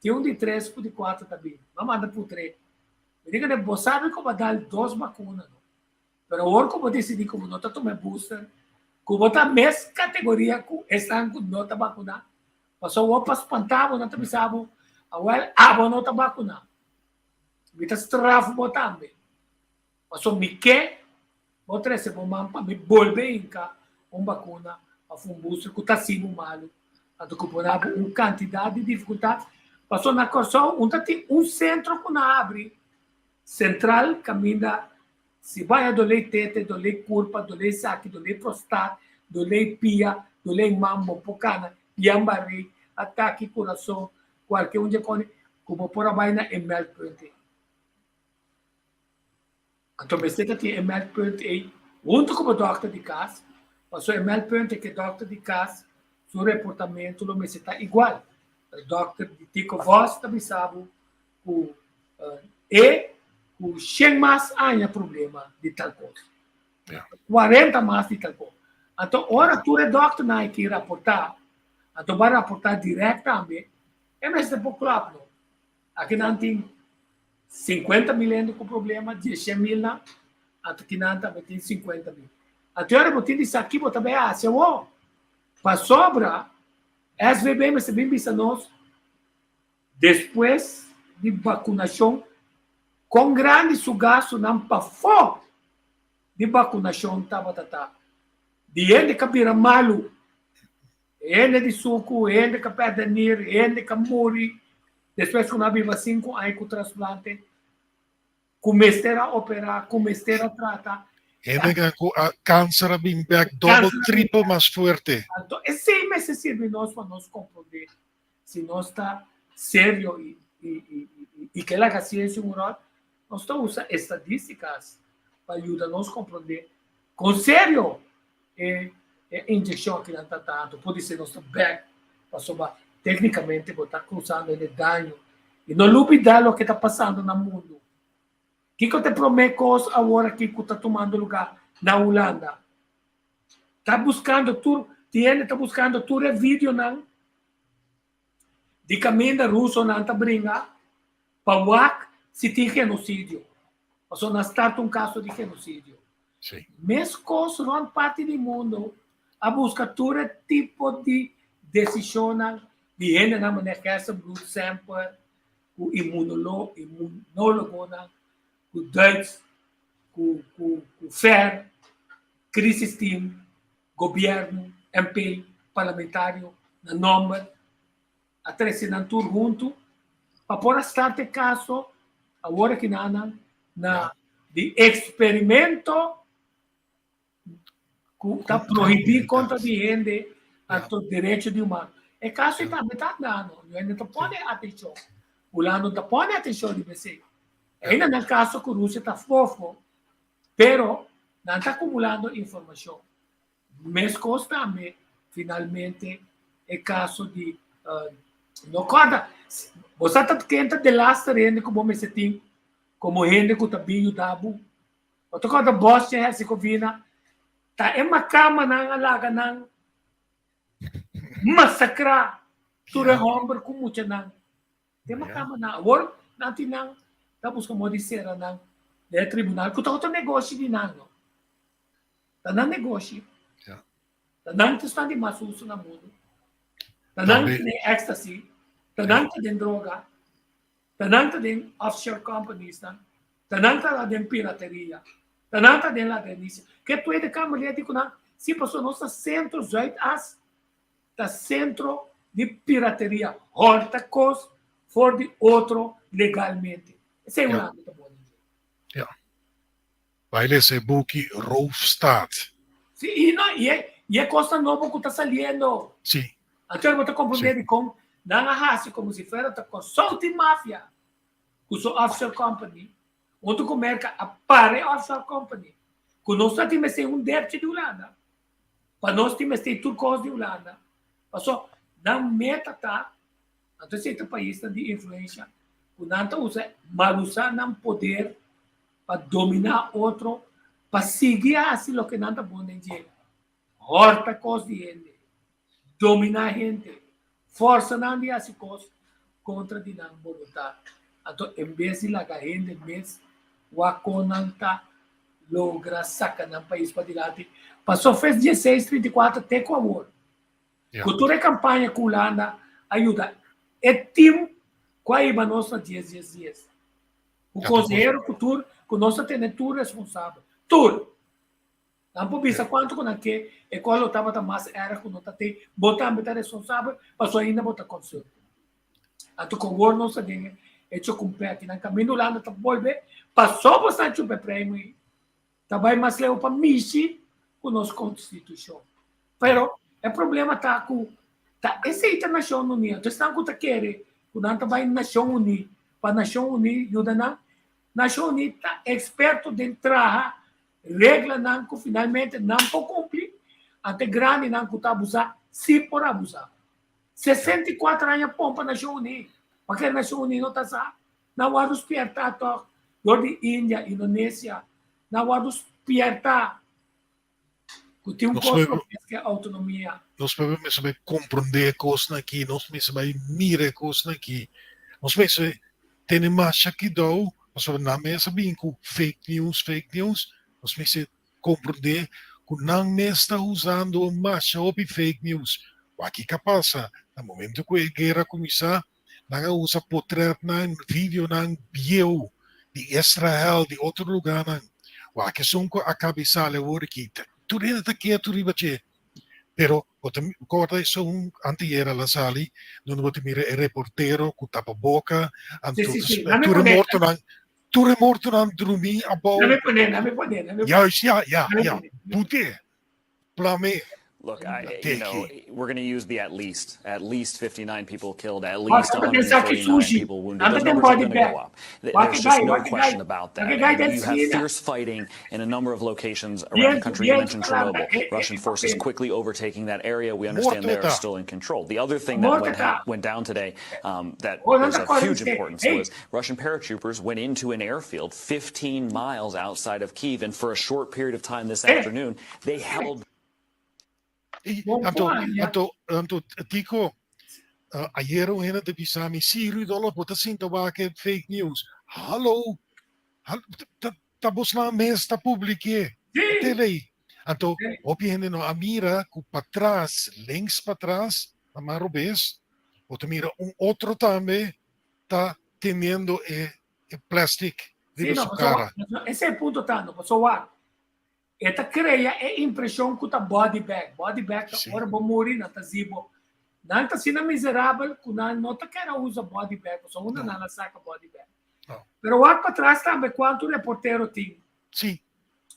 tem de três, de quatro também, vamos mandar por três, me digo né, você sabe como dar duas vacinas, pero agora como decidi como não está tomando booster como tá mesma categoria que estão com nota vacuna. Passou o pas pantavo não te sabe, agora não tá vacuna. Me tá estrafo botando. Passou me que, outra se bom para me volver em cá vacuna a fumbuço que tá sendo malo. A do cuponava quantidade de dificuldade. Passou na corção, tem centro que não abre. Central caminha. Se vai a doler tete, doler curva, doler saque, doler prostate, doler pia, doler mambo, pocana, yambari, ataque coração, qualquer um de cone, como por a vaina ML20. Então, você tem ML20, junto com o doctor de casa, passou ML20 que doctor de casa, seu reportamento, lo me está igual. O doctor de Tico Voss também sabe que o 100 mais há problema de tal coisa. 40 mais de tal coisa. Então, ora, tu é doctor na que rapportar, então vai rapportar direto também, é mais de pouco claro. aqui não tem 50 mil com problema, 10 mil na, aqui não também tem 50 mil. Até agora, eu tenho isso aqui, eu também, se eu para sobra, SVB, mas bem bisa nós, depois de vacunação, com grande sugaço, não para fora de vacunação, tá. De ele que vira malo, ele de suco, ele que perde nir, ele que morre, depois quando viva 5 anos com transplante, começar a operar, começar a tratar. A câncer a impact double, triple mais forte. Então, esse mês serve nós para nós compreender se nós está sério e que a ciência moral, nós estamos usando estatísticas para ajudar nós a compreender com sério injeção que não está tanto, pode ser nosso back, para tecnicamente botar cruzando ele dano e não olvidar o que está passando no mundo. Que eu te prometo agora que está tomando lugar na Holanda? Está buscando tu vídeo não? De caminho russo não está brinca para se tem genocídio. Ou não está caso de genocídio. Sim. Mesmo coisas não parte do mundo a buscar todo tipo de decisão de gente na maneira blood sample, o imunólogo, o Duits, o FAIR, crisis team, governo, MP, parlamentário, na nome, a trecinam tudo junto, para pôr estar de caso, agora que na de experimento, que está proibido contra de gente, o direito de humano. É caso que também está dando, ainda não põe atenção, o lado não põe atenção de você. Ainda no caso que a Rússia está fofo, pero não está acumulando informação. Mas também, finalmente, é caso de não conta. Você está quente de lasta gente como me tem, como gente que está bem ajudado. Outra coisa, Bósnia e Herzegovina, está em uma cama na alaga não massacrar todo homem com muito não. Tem uma cama na agora não tem não. Tapos como dizer ng tribunal, kung ito negosyo din na, no? Tanang negosyo. Yeah. Tanang ito di masuso na mundo. Tanang ito din ecstasy. Tanang ito din droga. Tanang ito din offshore companies na. Tanang ito din pirateria. Tanang ito din la denise. Kaya ito ay kamaliati ko na, si paso no sa centro zoit as ta centro de pirateria. Horta cost for the outro legalmente. Esse é um lado da boa. Vai esse buki roofstaat. Sim, e é coisa nova que está saliendo. Sim. Até eu vou compreender com nangahasi como se fosse a consulting mafia, que são offshore company, onde o merca apare offshore company, que nós temos déficit de Holanda, para nós temos turcos de Holanda, passou na meta tá, então esse país de influência. O Nanta usa malusar não poder para dominar outro, para seguir assim o que Nanta pode dizer. Horta coisa de gente, dominar gente, força não de assim coisa contra de não vontade. Então, em vez de lagar gente, mesmo, o Aconanta logra sacar no país para diante. Passou, fez 16, 34, até com amor. Cultura campanha com Holanda ajuda. É time. Qual é a nossa 10. O conselheiro futuro, que nós temos tudo responsável. Tudo. Não pode pensar quanto com aquele, e qual estava mais era que nós temos, botar a responsável, mas ainda botar conselho. Então, com o governo, nós temos hecho cumprir aqui no caminho lá, nós volver, passou bastante o prêmio, também mais leu para mexer com a nossa Constituição. Mas o problema está com essa internacional unida, então, estão com o que quer. Quando vai na Nação Unida, para a Nação Unida, ajuda na Nação Unida está experto de entrar, regra não que finalmente não pode cumprir, até grande não que está abusar, se por abusar. 64 anos pompa na Nação Unida, porque a Nação Unida não está sa, não há dos pierta de Índia, Indonésia, não há dos pierta que tem coisa que é autonomia. Nós podemos compreender coisas aqui, nós podemos mirar coisas aqui, nós podemos Tenemasha aqui daw, mas na mesa sabihin ko fake news, mas me se compreender kung nang mes está usando o masha o fake news. Waki kapasa, na momento que a guerra começar, nanga usa portrait ng video ng bio de Israel, de outro lugar ng waki sunko a kabisale wori kita. Turina ta kia turiba che. Pero corda isso antiera la sali, non vuoi mire il reportero con tapaboca, Sì. tu remorto nan drumi abo. Non mi può dire. Ja. Pute. Plame. Look, we're going to use the at least 59 people killed, at least 149 people wounded. Those numbers are going to go up. There's just no question about that. And you have fierce fighting in a number of locations around the country. You mentioned Chernobyl. Russian forces quickly overtaking that area. We understand they are still in control. The other thing that went down today that was of huge importance was Russian paratroopers went into an airfield 15 miles outside of Kyiv, and for a short period of time this afternoon, they held... Anto dico ayer una de bisami Siri dolo pota sinto ba ke fake news. Hallo. Tapos na mes ta publique. Tele. Anto opiende no amira ku patras, links patras, amarobes. O te mira outro também tá teniendo plastic de su cara. Esse é o ponto tanto, pessoal. Esta crea é impressão que tá body bag ora vou morrer na tazibo não tá sendo miserável que não tá querendo usar body bag só uma não saca body bag pero lá para trás também quanto reportero tem sim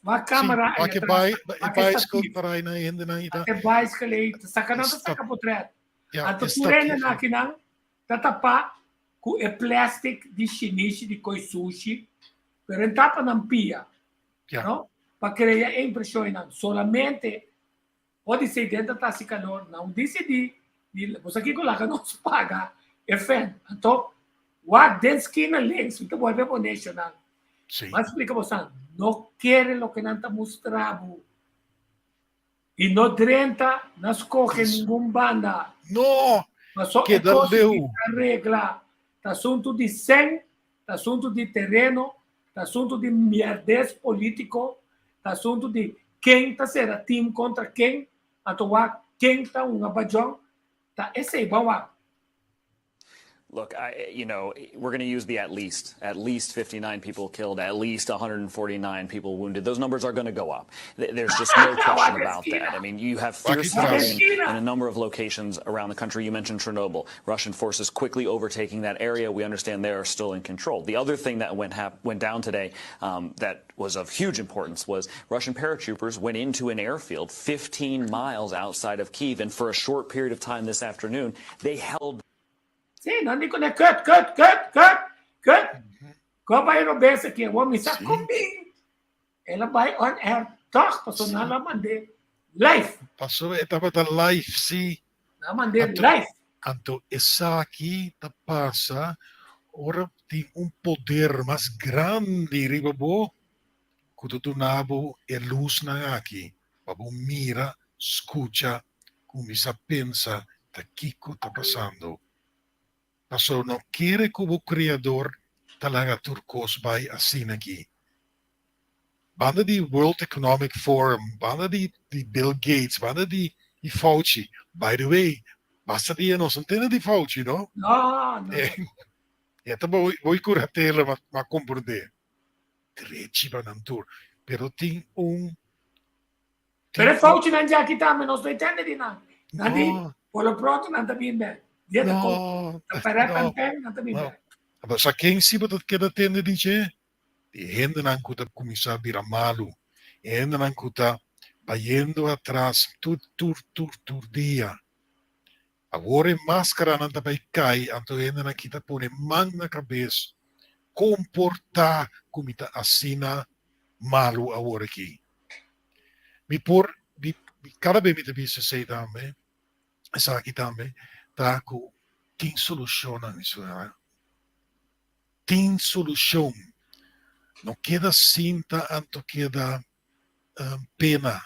a câmera é que vai escutar aí na ainda na ida é vai escalar saca não saca portrait a turena na que não tá tapa com é plástico de chinês de coi sushi pero em tapa não pia não para criar impressão solamente pode ser dentro da calor não decidi você aqui coloca não se paga é fé então what dentro esquina links então vai ver o nacional mas explica você não quer o que não está mostrado e não drenta não escolhe nenhuma banda não mas só que dá regra tá assunto de sangue tá assunto de terreno tá assunto de mierdez político tá assunto de quem tá sendo time contra quem, atuar quem tá bajão, tá esse é bom. Look, we're going to use the at least 59 people killed, at least 149 people wounded. Those numbers are going to go up. There's just no question about that. I mean, you have fierce fighting in a number of locations around the country. You mentioned Chernobyl. Russian forces quickly overtaking that area. We understand they are still in control. The other thing that went down today that was of huge importance was Russian paratroopers went into an airfield 15 miles outside of Kyiv, and for a short period of time this afternoon, they held... Sì, non dico ne cut. Come vai Roberto aqui, o homem está comigo. Ela vai on air, toch, passou na mande live. Passou etapa da live, sim. Na mande live. Anto essa aqui ta passa, ora tem poder mais grande, ribabo, quando tu nabo luz na aqui, babo mira, escuta, começa a pensar, da Kiko tá passando. Paso não quer como criador talaga turcos vai assim aqui. Banda de World Economic Forum, banda de Bill Gates, banda de Fauci. By the way, basta de nós não tem de Fauci, não? Não. Então vou curatela, mas compreender. Treciba não tur, pero tem Pero Fauci não já aqui também, nós não entende de nada. Nada, por lo pronto não está bem bem. No. Maar sa quem si dat keda tende dice? Die henden ang kuta kumisa bira malu. Henden ang kuta bayendo atrás tur dia. Agora máscara não tá vai cai, anto henden ang kita pone man na cabeça. Comportar como tá assina malu agora aqui. Cada vez me te visse sei também. Essa aqui também. Taco, tem solução nisso, né? Tem solução. Não queda cinta, anto queda pena.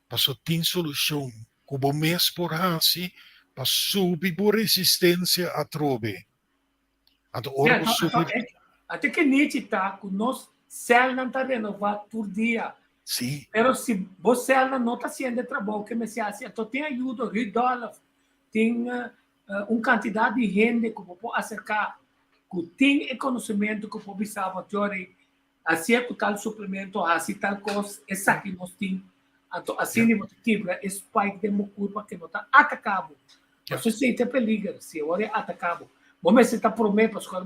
Passou tem solução. Como mês por assim, para subir por resistência a trove. Anto ora Então, super. até que Nietzsche tá com nós céu não está renovado por dia. Sim, Pero se você não está sendo trabalho que me se hace, então tem ajuda, $100, tem quantidade de gente que pode acercar, que tem conhecimento que pode saber teoria, assim é tal suplemento, assim tal coisa, essa que nós temos. Então, assim é muito quebra, esse pai que tem culpa que não está atacado. Yeah. Você se tem perigo, se agora é atacado. Vamos se está prometo, para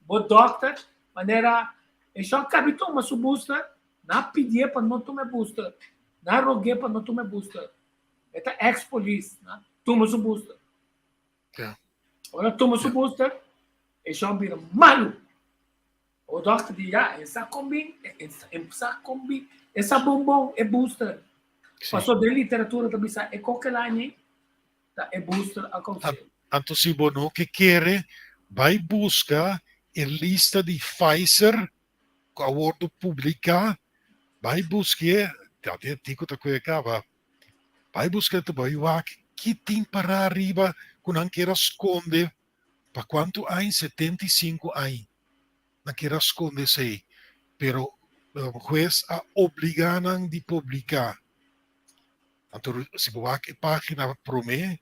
o doctor, maneira, é só que habitou uma subusta, na pedir para não tomar booster, na roguei para não tomar booster. É ex-police, né? Toma o booster. yeah. Agora toma o booster, e já vira malo. O doctor diz, essa combi, essa bombom é booster. Sim. Passou de literatura também, é qualquer ano, é booster a conselho. Anto se bono que quer, vai buscar a lista de Pfizer, que a aborto publicar, vai buscar, até tico da coisa acaba, vai buscar também o que tem para arriba, que não quer esconder, para quanto há em 75 anos, não quer esconder sei, pero o juez a obrigaram de publicar. Então, se você a página promete,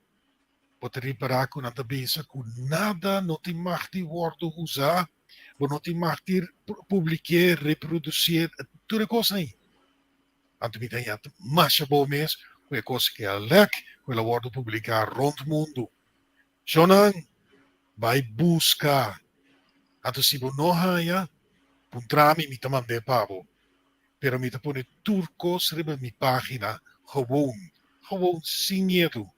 pode reparar que nada pensa que nada não tem mais de word usar, não tem mais de publicar, reproduzir, tudo coisa aí. Então, me tem mais bom mesmo, que é coisa que é leque, que ela word publicar rond o mundo. Jonan vai buscar. Então, se você não há, puntrami me também de pavo. Pero me põe turcos reba minha página, gewoon, sem medo.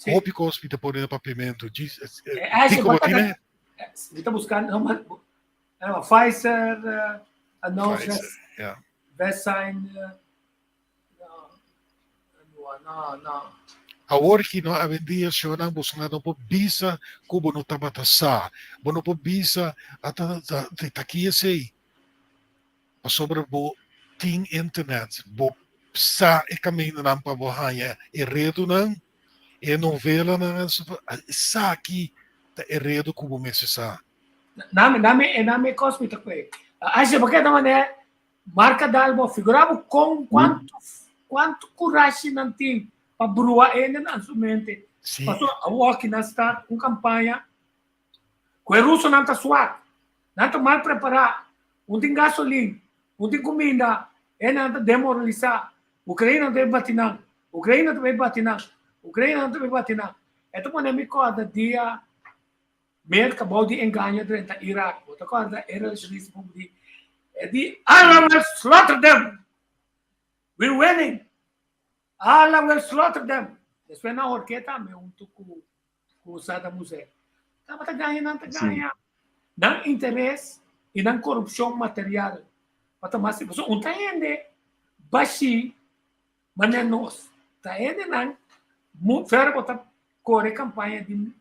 Hópicos me põe no papimento. Tico Martínez? Você está buscando uma Pfizer, Pfizer, yeah. Vaccine, não. Agora que não há dia, senhor, não buscando por visa, como não estava taxar, não por visa, até aqui sei. Mas sobre o tem internet, o sa e caminho não para borrar, e redo não, e novela não, sa aqui é redo como me se sa. Name cosmita que. Acho porque da maneira marca d'albo figurava com quanto coragem não tem para bruar ele na sua mente. Passou a walk na start com campanha. Com o russo não está suave, não está mal preparado, não tem gasolina, não tem comida, ele não está demoralizado. Ucrânia não tem batinão, Ucrânia não tem batinão, Ucrânia não tem batinão. Então, quando eu me acordo dia mesmo acabou de enganar dentro do Iraque, eu acordo era justiça de Allah will slaughter them. We're winning. Allah will slaughter them. Isso é na orquestra, meu, com o Saddam Hussein. Estava a ganhar, não está ganhando. Não interesse e não corrupção material. Mas você não está indo, baixi, mas não é nós. Está indo, não. Fera botar correr campanha de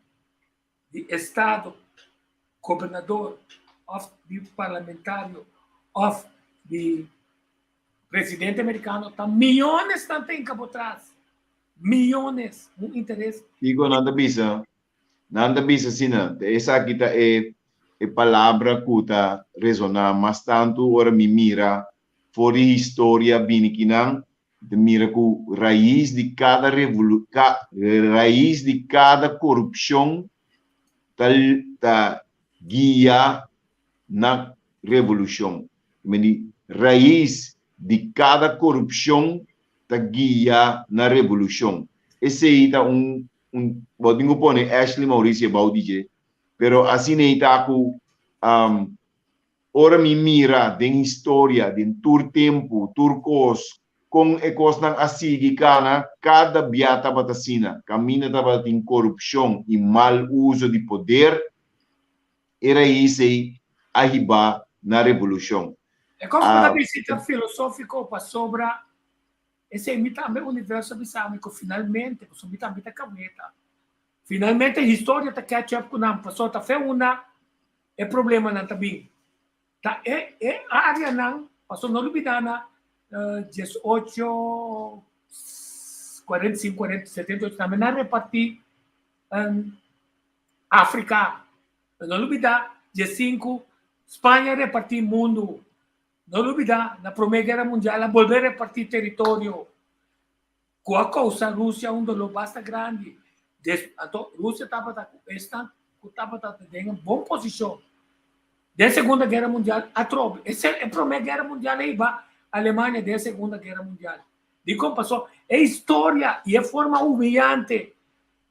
Estado, governador, de parlamentário, de presidente americano, tá milhões também cá por trás. Milhões, um interesse. Digo, nada bisa sina. Essa aqui é palavra que está resonar, mas tanto ora me mira fora história bem que não, mira que raiz de cada raiz de cada corrupção tá guia na revolução. Raiz de cada corrupção tá guia na revolução. Esse aí tá vou pôr Ashley Maurício Baudije, pero assim aí tá com ora me mira de história de tur tempo, turcos com ecos nang asigi kana cada biata batasina camina tava em corrupção e mal uso de poder era isso arriba na revolução. É como uma visita filosófica para sobre esse também universo bisâmico finalmente, porque também tá caminhando. Finalmente a história tá catch up com não passou tá fez é problema não também. Tá a área não passou no Lubidana 18 45 40 78 também na repartir África No olvidar, dia 5, Espanha repartir mundo. No olvidar, na Primeira Guerra Mundial, a volver a repartir território. Com a causa, a Rússia é um dolor bastante grande. Então, a Rússia estava em uma boa posição. Da Segunda Guerra Mundial, a tropa. Essa é a Primeira Guerra Mundial, aí vai a Alemanha da Segunda Guerra Mundial. De como passou, é história e é forma humilhante.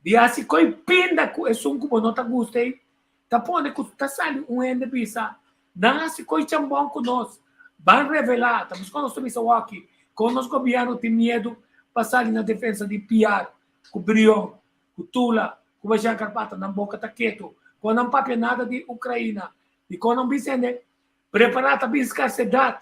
De assim, coi pinda, é um como não te gostei. Tá pondo que tá saindo ende bisa. Não assim, coi chambão com nós. Vai revelar, estamos com nós aqui. Com os governos tem medo passar na defesa de Piar, com Brion, com Tula, com Bajan Carpata, na boca tá quieto. Com não papel nada de Ucrânia. E quando não vicende, preparado para escassidade,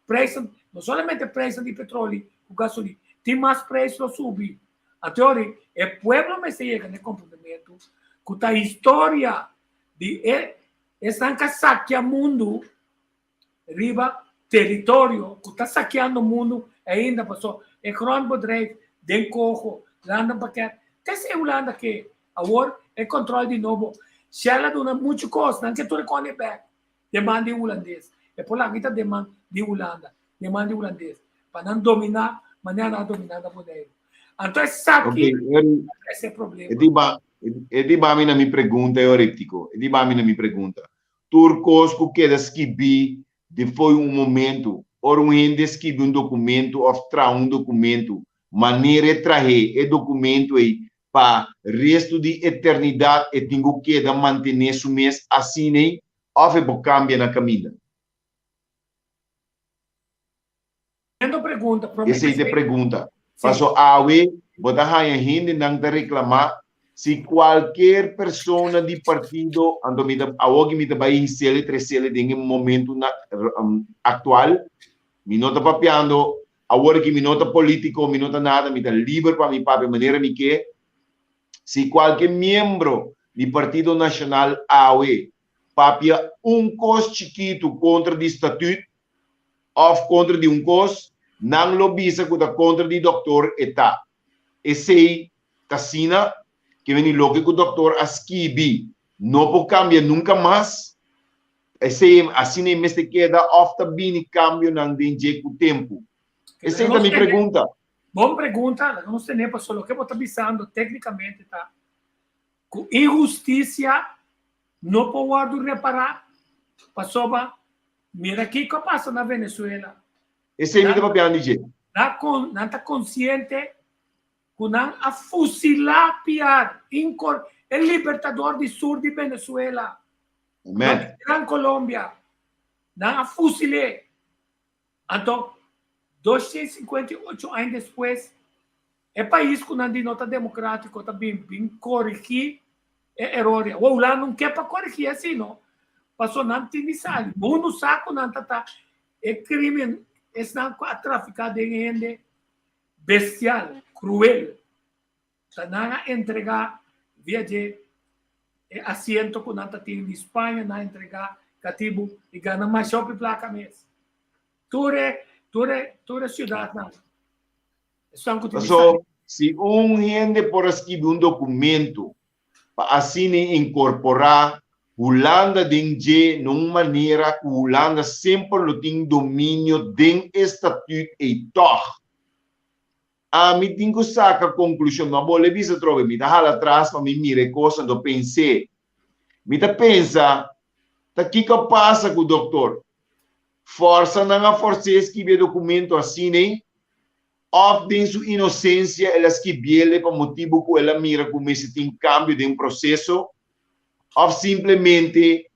preço, não somente preço de petróleo, o gasolina, tem mais preço subir. A teoria é pueblo me se chega no comportamento, que a história de estão saqueando o mundo, riba território, que está saqueando o mundo, ainda passou, é grondbedrijf, den cojo, landenpakket, essa é a Holanda que agora é controle de novo. Se ela dá muita coisa, não que tu reconhece bem, demanda de holandês. É por lá que está demanda de Holanda, demanda de holandês. Para não dominar, mas não dominar da poder. Então, sabe esse é o problema. E di ba na mi pergunta, Euríptico? E di ba na mi pergunta? Turcos que queda escrever de foi momento, ou gente escreve documento, ou traz documento, maneira de trazer documento aí, para resto de eternidade e tenho que manter o mês assim nem ou cambia na caminho. Essa é a pergunta. Passou a botar a gente não te reclamar se qualquer pessoa de partido ando me vai inserir em um momento atual, me nota papiando, agora que me nota político, me nota nada, me dá livre para mi papi, maneira me que se qualquer membro do Partido Nacional AUE papia costo chiquito contra o estatuto ou contra de costo, não lobista contra o doutor Eta. Esse Cassina, que vem logo que o doutor Askibi não pode cambiar nunca mais. Esse assim nem me queda ofta bem cambio não tem com o tempo. Essa é a minha pergunta. Boa pergunta, não sei nem para o que eu estou pensando tecnicamente, tá? Com injustiça, não pode reparar, passou, mira aqui o que passa na Venezuela. Esse é o que eu estou dizendo. Não está consciente que não a fusilar Piar, o libertador do sul de Venezuela, na Colômbia, não a fusilé. Então, 258 anos depois, é país que não tem nota democrática, também corrigir erros. O lá não quer para corrigir assim, não. Passou não tem de sair. O mundo saco não está. É crime, está a traficar de gente bestial, cruel. Está não entregar via de assento que não tem em Espanha, não entregar cativo e ganha mais shopping placa mesmo. Toda cidade não. So, se gente por escrever documento para assim incorporar Holanda de uma maneira que Holanda sempre tem domínio do estatuto e toch. A mim tenho que sacar a conclusão, não vou levar isso trove, me dá atrás para me mirar coisa do pensei. Me dá pensa, tá que passa com o doutor? Força não força escrever documento assim, né? Ou tem sua inocência, ela escreve por motivo que ela mira como se tem cambio de processo, ou simplesmente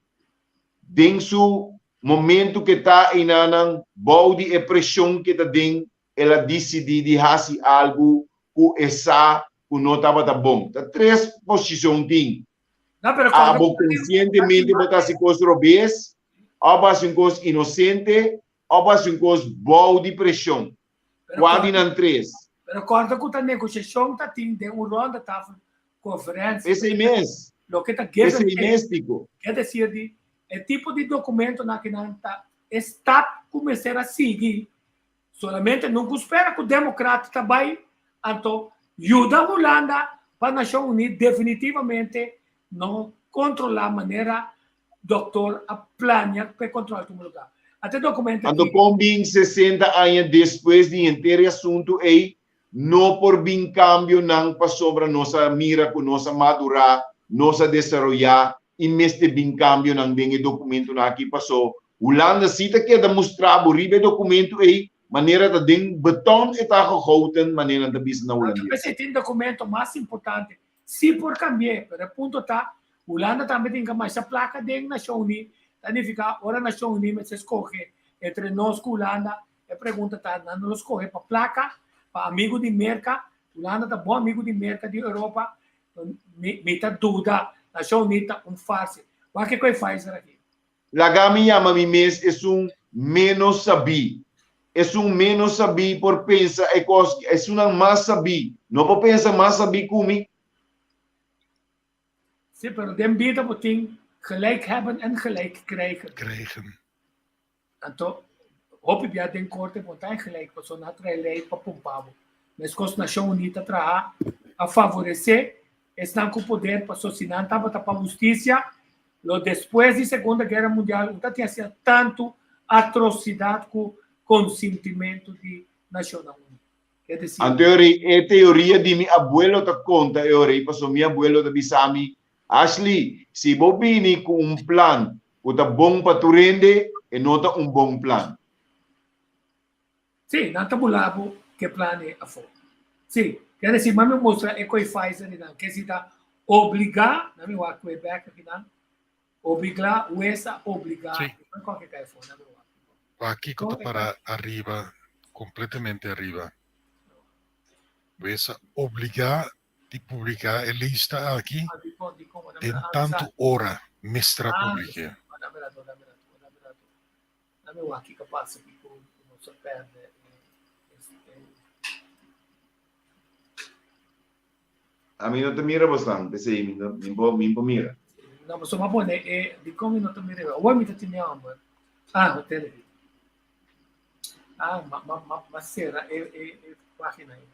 tem seu momento que está em uma boa de pressão que está dentro, ela decide de fazer algo que essa que não estava bom. Tá três posições tem. A conscientemente botar se coisa robês, ou uma coisa inocente, ou uma coisa boa de pressão. Quando não três. Mas recorda que a negociação está tendo ronda, está conferência. Esse mês. Esse místico. Quer dizer, é tipo de documento que não está começando a seguir. Solamente não espera que o democrata também então ajuda a Holanda para a Nação Unida definitivamente não controlar a maneira doktor a planya para controlar o lugar. Até documento Ando aqui. com bem 60 anos depois de inteiro assunto aí, não por bem cambio não para sobre nossa mira com nossa madurar, nossa desarrollar, e neste bem cambio não bem documento na aqui passou. Holanda cita que demonstrar o ribe documento aí, maneira de ding beton está gehouden, maneira de bis na Holanda. Esse tem documento mais importante. Se por cambiar, pero ponto tá, Holanda também tem que mais a placa de Nação Unida, significa ora Nação Unida mas escolhe entre nós com Holanda, e pergunta tá, não escolhe para placa, para amigo de merca, Holanda tá bom amigo de merca de Europa, me tá dúvida, Nação Unida farse. O que que faz aqui? Lagami llama mi mes es un menos sabí. Es un menos sabí por pensar, es una más sabí. No por pensar más sabí kumi. Sim, pero den vida moet gelijk hebben en gelijk krijgen. Então, hoop ik ja den korte want hij gelijk was zo'n atrelei para pumpavo. Mas com a Nação Unida trabalhar a favorecer estão com poder para sociedade estava para justiça. Lo después de Segunda Guerra Mundial, não tinha sido tanto atrocidade com consentimento de Nação Unida. Quer dizer, A teoria de mi abuelo te conta, pasó mi abuelo de bisami, Ashley, si vos vini con un plan, que está bom para tu rende, e nota un bom plan. sim, não tabulavo que plane a fora. Sim, quer dizer, mas me mostra é que faz ali não, que se dá obrigar, não me o Quebec aqui não, obrigar, o essa obrigar, não qualquer coisa fora, não me o Aqui que está para arriba, completamente arriba. Essa obrigar de publicar a lista aqui em tanto hora mestra pública. Não me o aqui que passa aqui com o nosso perde. A mí no te mira bastante, sí, me mira. No, mas uma boa é de como não também é. O homem tá tinha amor. Ah, o tele. Ah, mas será é página aí.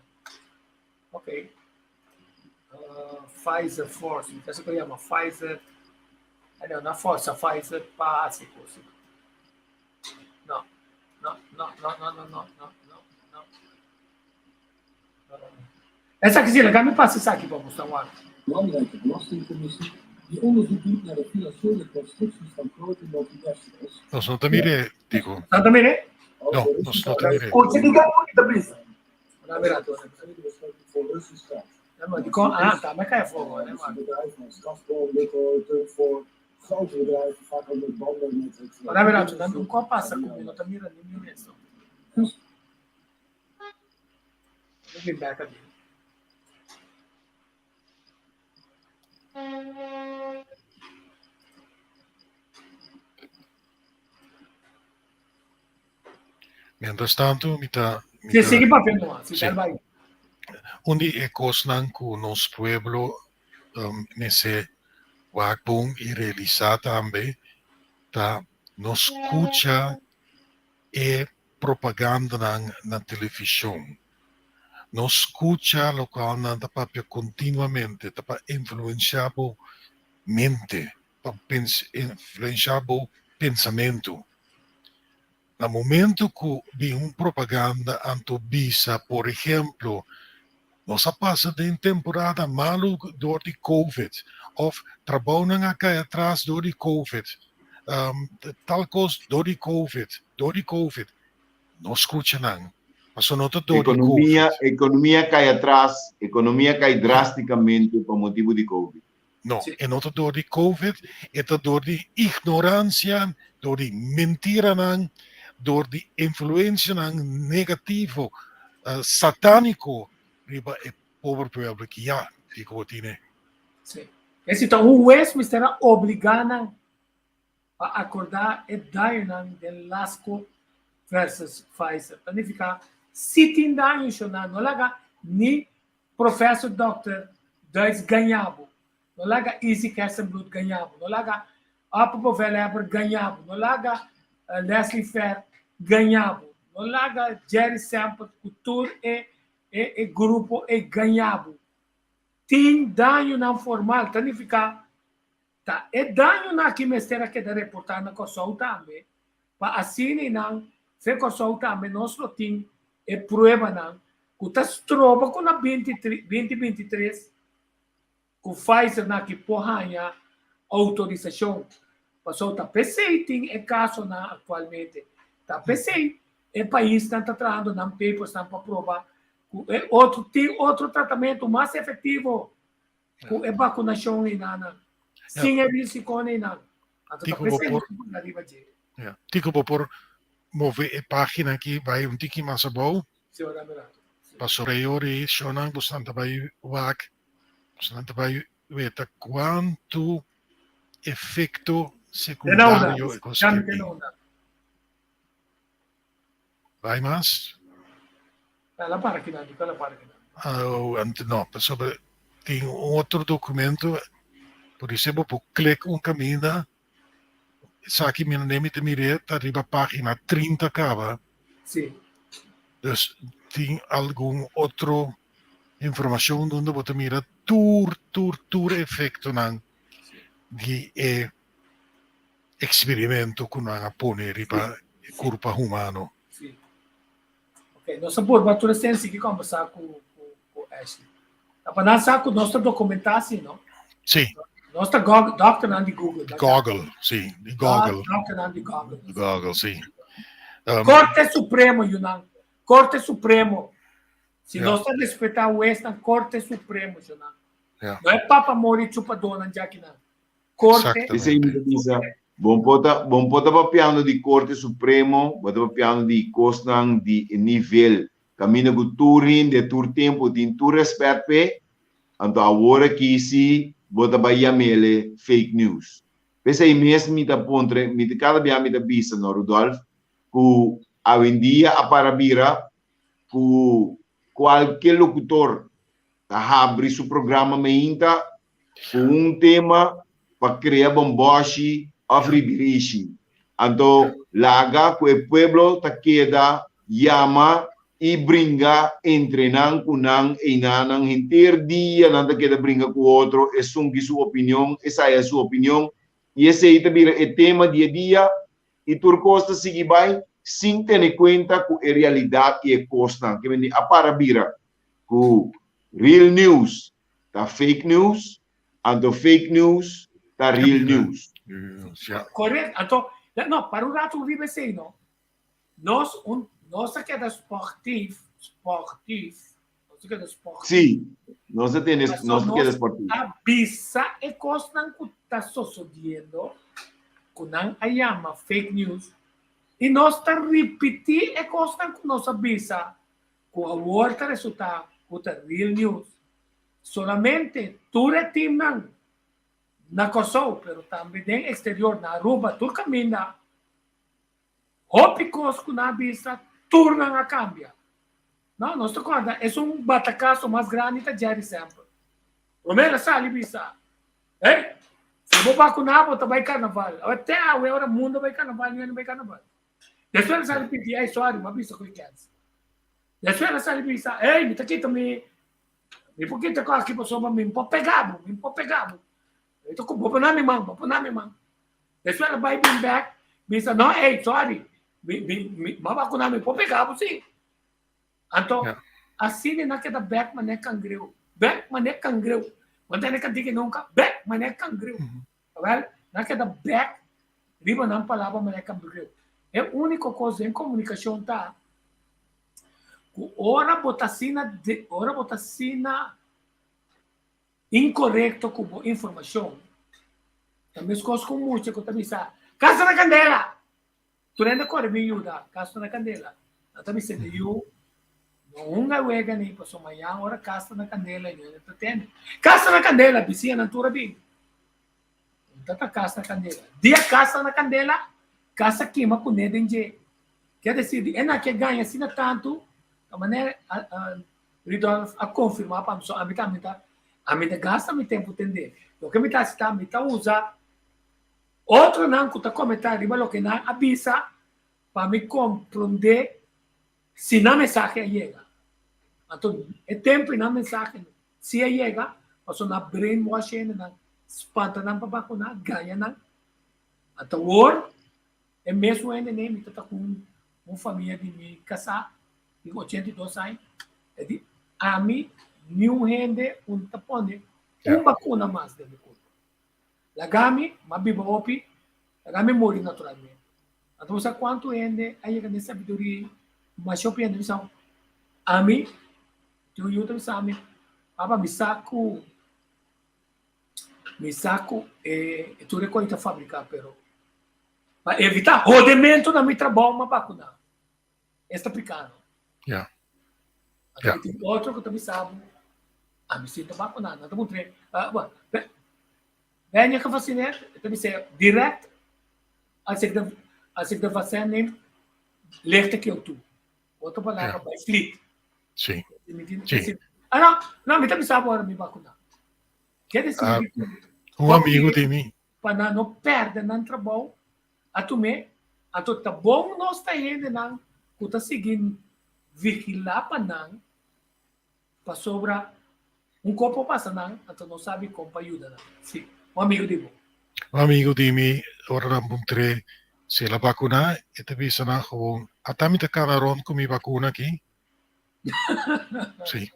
Ok. Pfizer Force, então se chama Pfizer. Não, na força Pfizer passe coisa. Não. Essa aqui, legal, me passa isso aqui para mostrar um arco. Belangrijke belastingcommissie die onderzoek doet naar de financiële constructies van grote multinationals. Nós não também digo. Não também é? Não, nós não também. O que diga muito brisa. Na verdade, Voor Russisch geld. tá, mas cai fogo, né, mano? Bedrijven als Gazprom, Little, voor grote bedrijven, vaak ook met banden met het. Na verdade, não qual passa comigo, não tá mirando ninguém isso. Vou vir back aqui. Mientras tanto, Sì, sì, che va per noi, sì, vai. onde é cosnan com nos pueblo nesse wakbong e realizar também tá nos escuta e propaganda na televisão. Nos escuta local na papel continuamente para influenciar a mente, para influenciar o pensamento. No momento que vi propaganda antobisa, por exemplo, nós passa de temporada malo door die COVID, of trabalham aqui atrás door die COVID, tal coisa door die COVID. Não escuta não. Mas não está door die COVID. Economia cai atrás, economia cai drasticamente por motivo de COVID. Não, e não está door die COVID, está door die ignorância, door die mentira não, door die influência negativo, satânico, riba e pobre pueblo que já digo tiene. Sim. Então, o Westminster era obrigado a acordar e dar de Lasco versus Pfizer. Planificar sitting down não laga ni professor doctor dois ganhavo, não laga Easy Kersenblut ganhavo, não laga Apo Veleber ganhavo, não laga Leslie Fair ganhavo, não laga Jerry Sample Couture e grupo e ganhavo. Tem danho não formal, significa Tá, é danho na que mestera que da reportar na Kosovo também, para assim não, se Kosovo também nós não tem é prova não, que tá tropa com na 2023, que o Pfizer na que porranha autorização, passou tá PC tem é caso na atualmente, tá PC é país está tratando não papers não para provar, é outro tem outro tratamento mais efetivo, que é vacunação e nada. Sim, é risco nem nada. Tico vou por mover a página aqui, vai tiki mais bom. Pastoriori, Shonan, bastante vai wak, bastante vai veta quanto efeito secundário é conseguido. Vai mais? Ela para aqui, ela para aqui. Não, sobre tem outro documento. Por exemplo, por clique caminho, aqui meu nome de mire, arriba a página 30 acaba. Sim. Dus tem algum outro informação onde você mira tur efeito não de experimento que não põe riba corpo humano. Sim. Ok, nós por batura sensi que conversar com Ashley. Para nós com nossa documentação, não? Sim. Nós tá Dr. Andy Google. Google, sim, de Google. Dr. Andy Google. Google, sim. Corte Supremo, Yunan. Corte Supremo. Se nós está respeitar o Western, Corte Supremo, Yunan. Não é Papa Mori chupadona já que não. Corte. Esse aí me diz, bom pota papiano de Corte Supremo, bota papiano de costan de nível, caminho com turin de tur tempo, de tur respeito, então agora que se bota bahia mele fake news. Pese aí mesmo me da pontre, me de cada dia me da bisa no Rudolf, que a vendia a parabira, que qualquer locutor abre seu programa meinta com tema para criar bomboshi afribirishi. Então, laga que o pueblo ta queda llama e brinca entre nan kunang e nanang inteiro dia nada queda brinca com o outro é sua opinião, essa é a sua opinião e esse aí também é tema dia a dia e tu costa seguir bem sem ter em conta que a realidade e a costa que vem a parabira que real news tá fake news and fake news tá real news. Correto. Então, não, para o rato vive assim, não? Nós que é esportivo. Sim, nós temos que é esportivo. A bisa é coisa que está sucedendo, que não a chama fake news, e nós está repetindo é coisa que nós bisa, que a outra resultado, que é real news. Solamente tu é time não, na Kosovo, pero também no exterior, na Aruba, tu caminha, ópicos que na bisa, turnan a cambia. Não, nós estamos falando, é batacaço mais grande que Jerry sempre. Romero sabe, bisa. Ei, se vou vacunar, vou vai carnaval. Até a hora mundo vai carnaval, não vai carnaval. Depois ela sabe pedir, ei, sorry, mas bisa que quer. Depois ela sabe bisa, ei, me tá aqui também. Me por que tá aqui para soma me pode pegar. Eu tô com vou na minha mão. Depois ela vai bring back, bisa, não, ei, sorry. Mas vacunar me pode pegar, sim. Então, assim não queda back, mas é cangreu. Back, mas é cangreu. Quando ele diga nunca, back, mas é cangreu. Well, não queda back, riba não palavra, mas é cangreu. É a única coisa em comunicação, tá? Ora botacina incorreto com informação. Também as coisas com muito, que também sabe. Casa na candela! Tu ainda corre me ajuda, casa na candela. Eu também sei de eu. Não é wega nem passou amanhã, ora casa na candela e não pretende. Casa na candela, vizinha na tua bem. Então tá casa na candela. Dia casa na candela, casa queima com nada em je. Quer dizer, é na que ganha assim tanto, a maneira a confirmar para a mim gasta meu tempo entender. O que me está usar outro não que está comentando, mas o que não avisa para me compreender se na mensagem chega. Então, é tempo e na mensagem, se chega, passou na brainwashing, espanta ng pabakuna, gaya ng atawor, e mesmo ainda nem me tá com uma família de me casar, de 82 anos, e de a mim, nenhum rende um tapone, vacuna mais de culpa. Lagami, mabiba opi, lagami morre naturalmente. Então, sa quanto rende, aí a sabedoria, mas eu penso, a mim, tu yuta sa amin, papa misaku tu recolhe fábrica, pero para evitar rodimento na minha trabalho, uma vacuna. Está aplicando. Yeah. Então, tem outro que também sabe, a mim sinto vacunado. Então, venha que vacinar, também ser direto, assim que vacina nem lerte que eu tu. Outra palavra, vai split. Sim. Sim. Não, me também sabe agora me vacunar. Quer dizer, amigo de mim. Para não perder no trabalho, a tu tá bom nós tá indo não, que tá seguindo vigilar para não, para sobrar copo passa não, então não sabe como ajuda não. Sim, amigo de mim. Amigo de mim, ora montre se la vacuna e te bisa na gewoon. Atami te kanaron kung may vacuna aqui. Sim.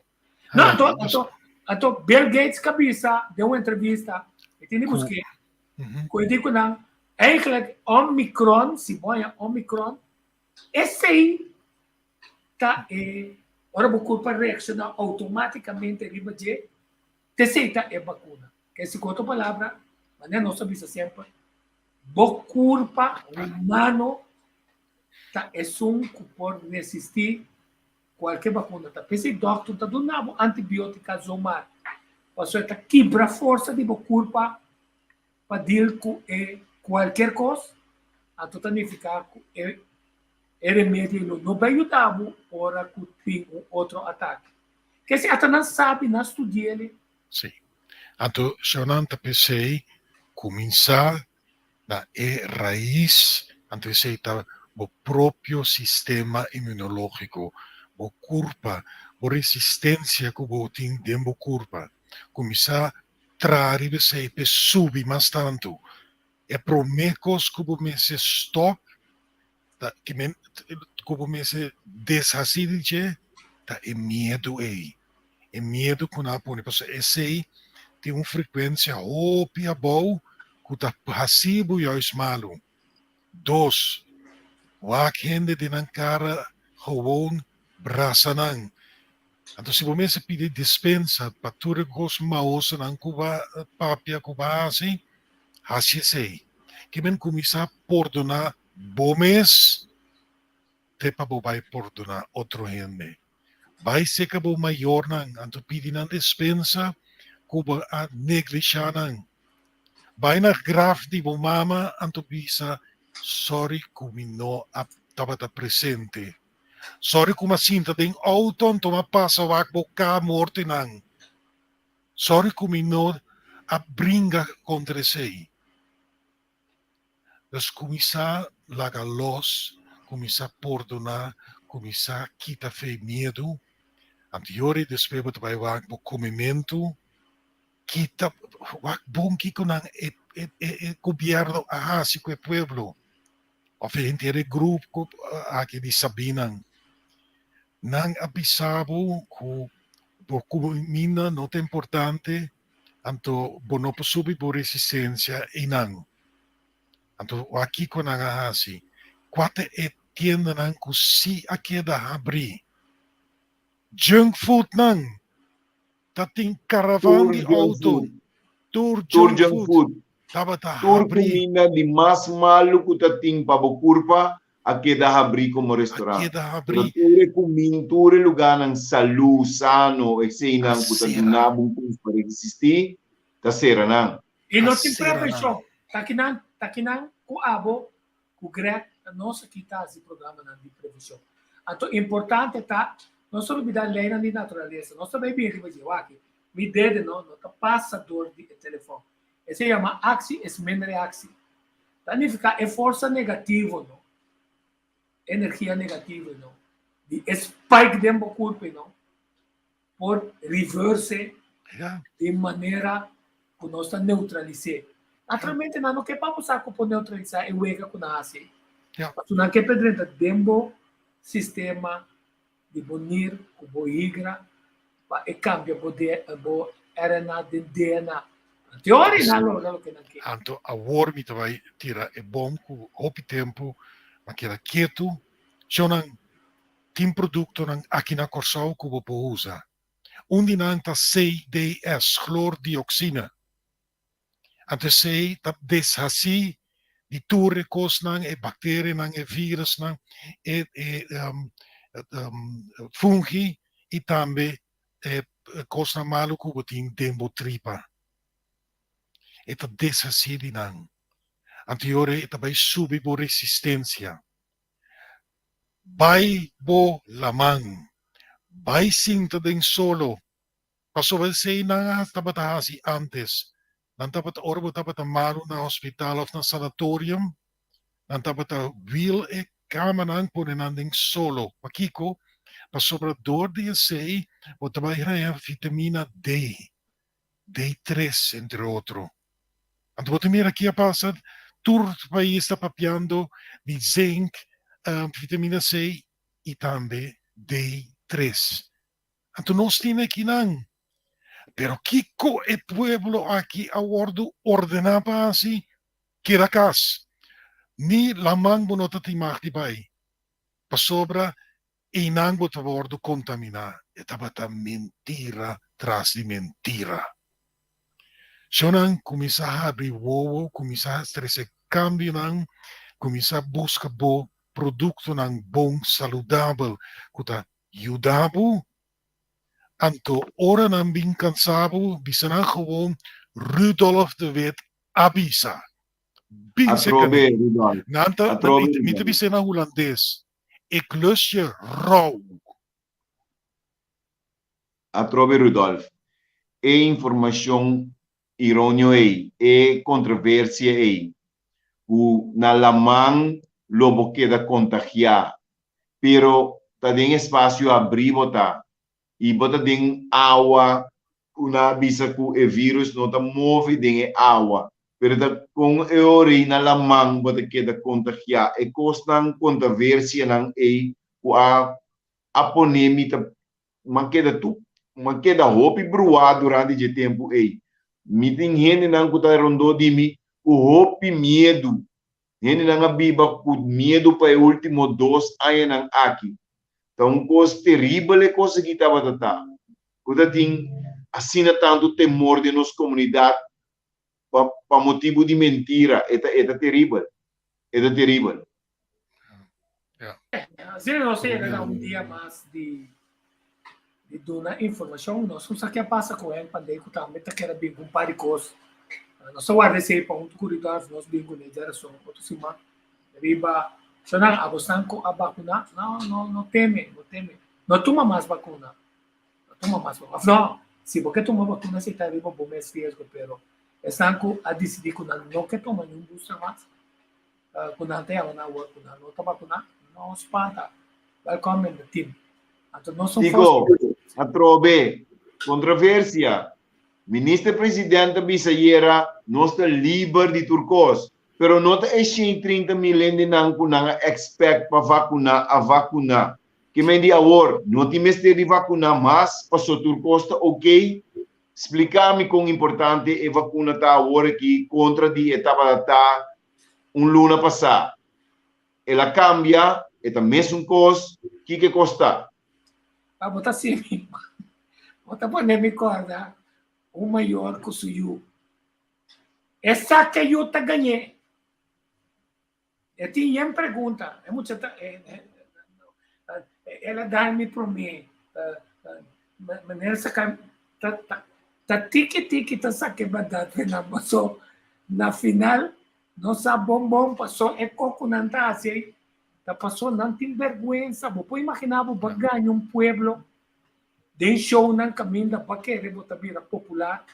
Então, Bill Gates cabeça deu uma entrevista e tem que buscar. Eu digo não, eigenlijk Omicron, se põe Omicron, esse aí tá ora vou culpa reaccionar automaticamente riba de aceita é vacuna. Que se outra palavra, mas não sabe sempre, bo culpa humano tá é que pode resistir qualquer vacuna. Tá pensei doctor tá do nabo antibiótica zomar. Passou tá quebra a força de bo culpa para deal com qualquer coisa, a tu ficar com remédio não vai ajudar para que tem outro ataque. Que se até não sabe, não estudia ele. Sim. Então, se eu não pensei, começar na raiz, então se o próprio sistema imunológico, o corpo, a resistência que o tem dentro do corpo, começar a trazer você para subir mais tanto. É promecos que você se stop, que você deshacidice, é medo aí. É medo que não pode. Esse aí tem uma frequência ópia boa, que está passivo e é malo. 2, o gente de na cara, gewoon, braça não. Então, se você pedir dispensa para tudo que os maus não cuba papia cuba assim, assim sei. Que men começar a perdonar bomes, te para vai perdonar outro gente. Vai ser que o maior não, então pedir na dispensa, cuba a neglijar não. Vai na graf de bo mama, então bisa, sorry, como não estava presente. Sorry kung masinta ding auton to mapasawak mo ka morte nang. Sorry kung minod a bringa contra sei. Dus kumisa lagalos, kumisa pordona, kumisa kita fe medo. Antiori despebo to bay wak mo comimento. Kita wak bonki ko nang gobyerno ahasi ko pueblo. Of entire grupo aqui de Sabinang. Nang avisavo que por comida não é importante, então bono posubi por resistência e não. Então aqui com a assim, quatro tienda nang que si aqui da abrir. Junk food nang, tating caravan de auto, tour junk food, tava ta abrir. Comida de mais malo que tá tem para o corpo. Aqui da abrir como restaurante. Aqui da abrir. Ture lugar ng salu, sano, e sei nang kuta dinabong kung para existir, tasera nang. E não tem prevenção. Takinang kuabo, ku grek, nossa kita esse programa de prevenção. Então, importante tá, não só me dá lei na natureza, não só bem riba de waki, me dede não tá passador de telefone. Esse chama axi, esse menre axi. Significa é força negativa, não? Energia negativa, não? De spike dentro do corpo, não? Por reverse de maneira kung nós neutralizar. Naturalmente, não que para usar para neutralizar e wega com a assim. Ja. Mas não que pedrenta dembo sistema de bonir com boigra para e cambia bo RNA de DNA. Teoria não lo que não que. Anto a war mi vai tira e bom ku hopi tempo, ma que era quieto, jonan tim produto nan akina corsau ku bo usa. Undinanta CDS, chlordioxine. Ante sei tap deshasi di ture kos nang e bacterie nang e virus nang fungi e tambe kos nang malu ku botin tembo tripa. Eta deshasi di nang. Antiore eta bai subi bo resistencia. Bai bo lamang. Bai sinta den solo. Pasovel sei na tabatahasi antes. Dan dapat orbo dapat malu na hospital of na sanatorium. Dan dapat wil e kamanan ponenanding solo. Pakiko, pasobra door de sei, o tabay raya vitamina D. D3, entre otro. Anto wat meer aqui a passar, tur país está papiando de zinc, vitamina C e também D3. Anto nós temos aqui não. Pero Kiko e pueblo aqui a ordo ordenava assim, que da casa. Ni lamang bonota timaki bai. Pasobra e nang bota ordo contaminar. E tabata mentira tras de mentira. Shonan kumisa abri wowo, kumisa stresse cambio nang, kumisa busca bo produto nang bom saludável, kuta yudabu. Anto ora nang bin cansado, bisa nang gewoon Rudolf de Wit abisa. Atrobe, Rudolf. Nanta, Atrobe, mite bisa na Holandes. Ik lus je rauw. Atrobe, Rudolf. E informação irônio aí, e controvérsia aí. O na lamang lobo queda contagiar, pero tá tem espaço abrir botar e bota tem água, uma bisa que o vírus não tá move tem água, pero tá com e na lamang bota queda contagiar e costan controvérsia nang aí o a ponemita maqueda tu maqueda hopi brua durante de tempo aí. Miting gente nang kuta rondo di mi o hopi medo. Gente nang abiba ku medo pa e último dos anos nang aqui. Então, coisa terrível é coisa que estava tata. Kuta ting assina tanto temor de nossa comunidade pa motivo de mentira. Eta terrível. Eta terrível. Assim, não sei, era dia mais de dar informação. Nós não sabemos o que passa com ele, quando ele também está querendo bem um par de coisas. Nós só guardamos para um corredor, nós bem com ele, era só outro cima. Riba, só não, a você não a vacuna, não teme, não teme. Não toma mais vacuna. Não toma mais vacuna. Não, se você toma vacuna, você está riba bom mais risco, pero estão a decidir que não quer tomar nenhum booster mais. Quando não tem a vacuna, não toma vacuna, não espanta. Welcome in the team. Então, nós somos atrobe, controvérsia. Ministro-presidente Bisayera não está livre de turcos, pero não está 30 milhões de nang expect para vacunar a vacuna. Que me di awor, não tem mestre de vacunar, mas passou turcos está ok. Explicar-me como importante é vacuna tá agora aqui contra de etapa tá luna passar. Ela cambia, é o mesmo costo, que custa? Ah, botar assim, botar polêmico, né? O maior que o suyo. Essa que eu te ganhei. Eu tinha pergunta. É muito. Ela dá-me para mim. Maneira que tiki tá saquebada na passou na final não sabe bom passou é coco não tá assim tá passou não tem vergonha vou imaginar vou ganhar pueblo de show não caminho da paquera vou tabira popular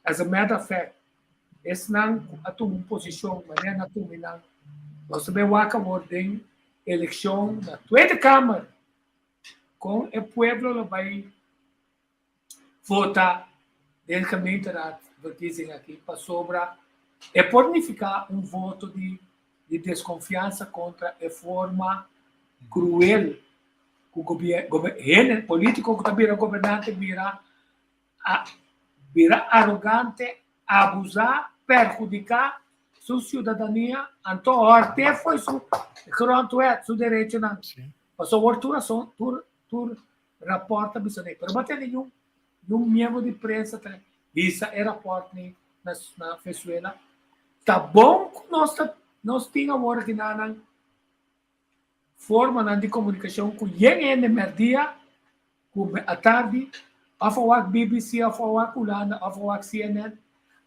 as a matter of fact esse não a tua posição maneira na tua não nós sabemos que a ordem eleição na tua câmara com o pueblo vai votar del caminho da verkiezing aqui para sobra é pornificar voto de desconfiança contra a forma cruel que o governo político que vira governante vira arrogante, abusar, perjudicar sua cidadania, então até foi su direito não. Sim. Passou orturação, tur rapporta bisogna, pero bater nenhum membro de prensa visa e rapporta na Venezuela. Tá bom que nós temos agora que na forma de comunicação que é merdia, que à tarde, a falar BBC, a falar Holanda, a falar CNN,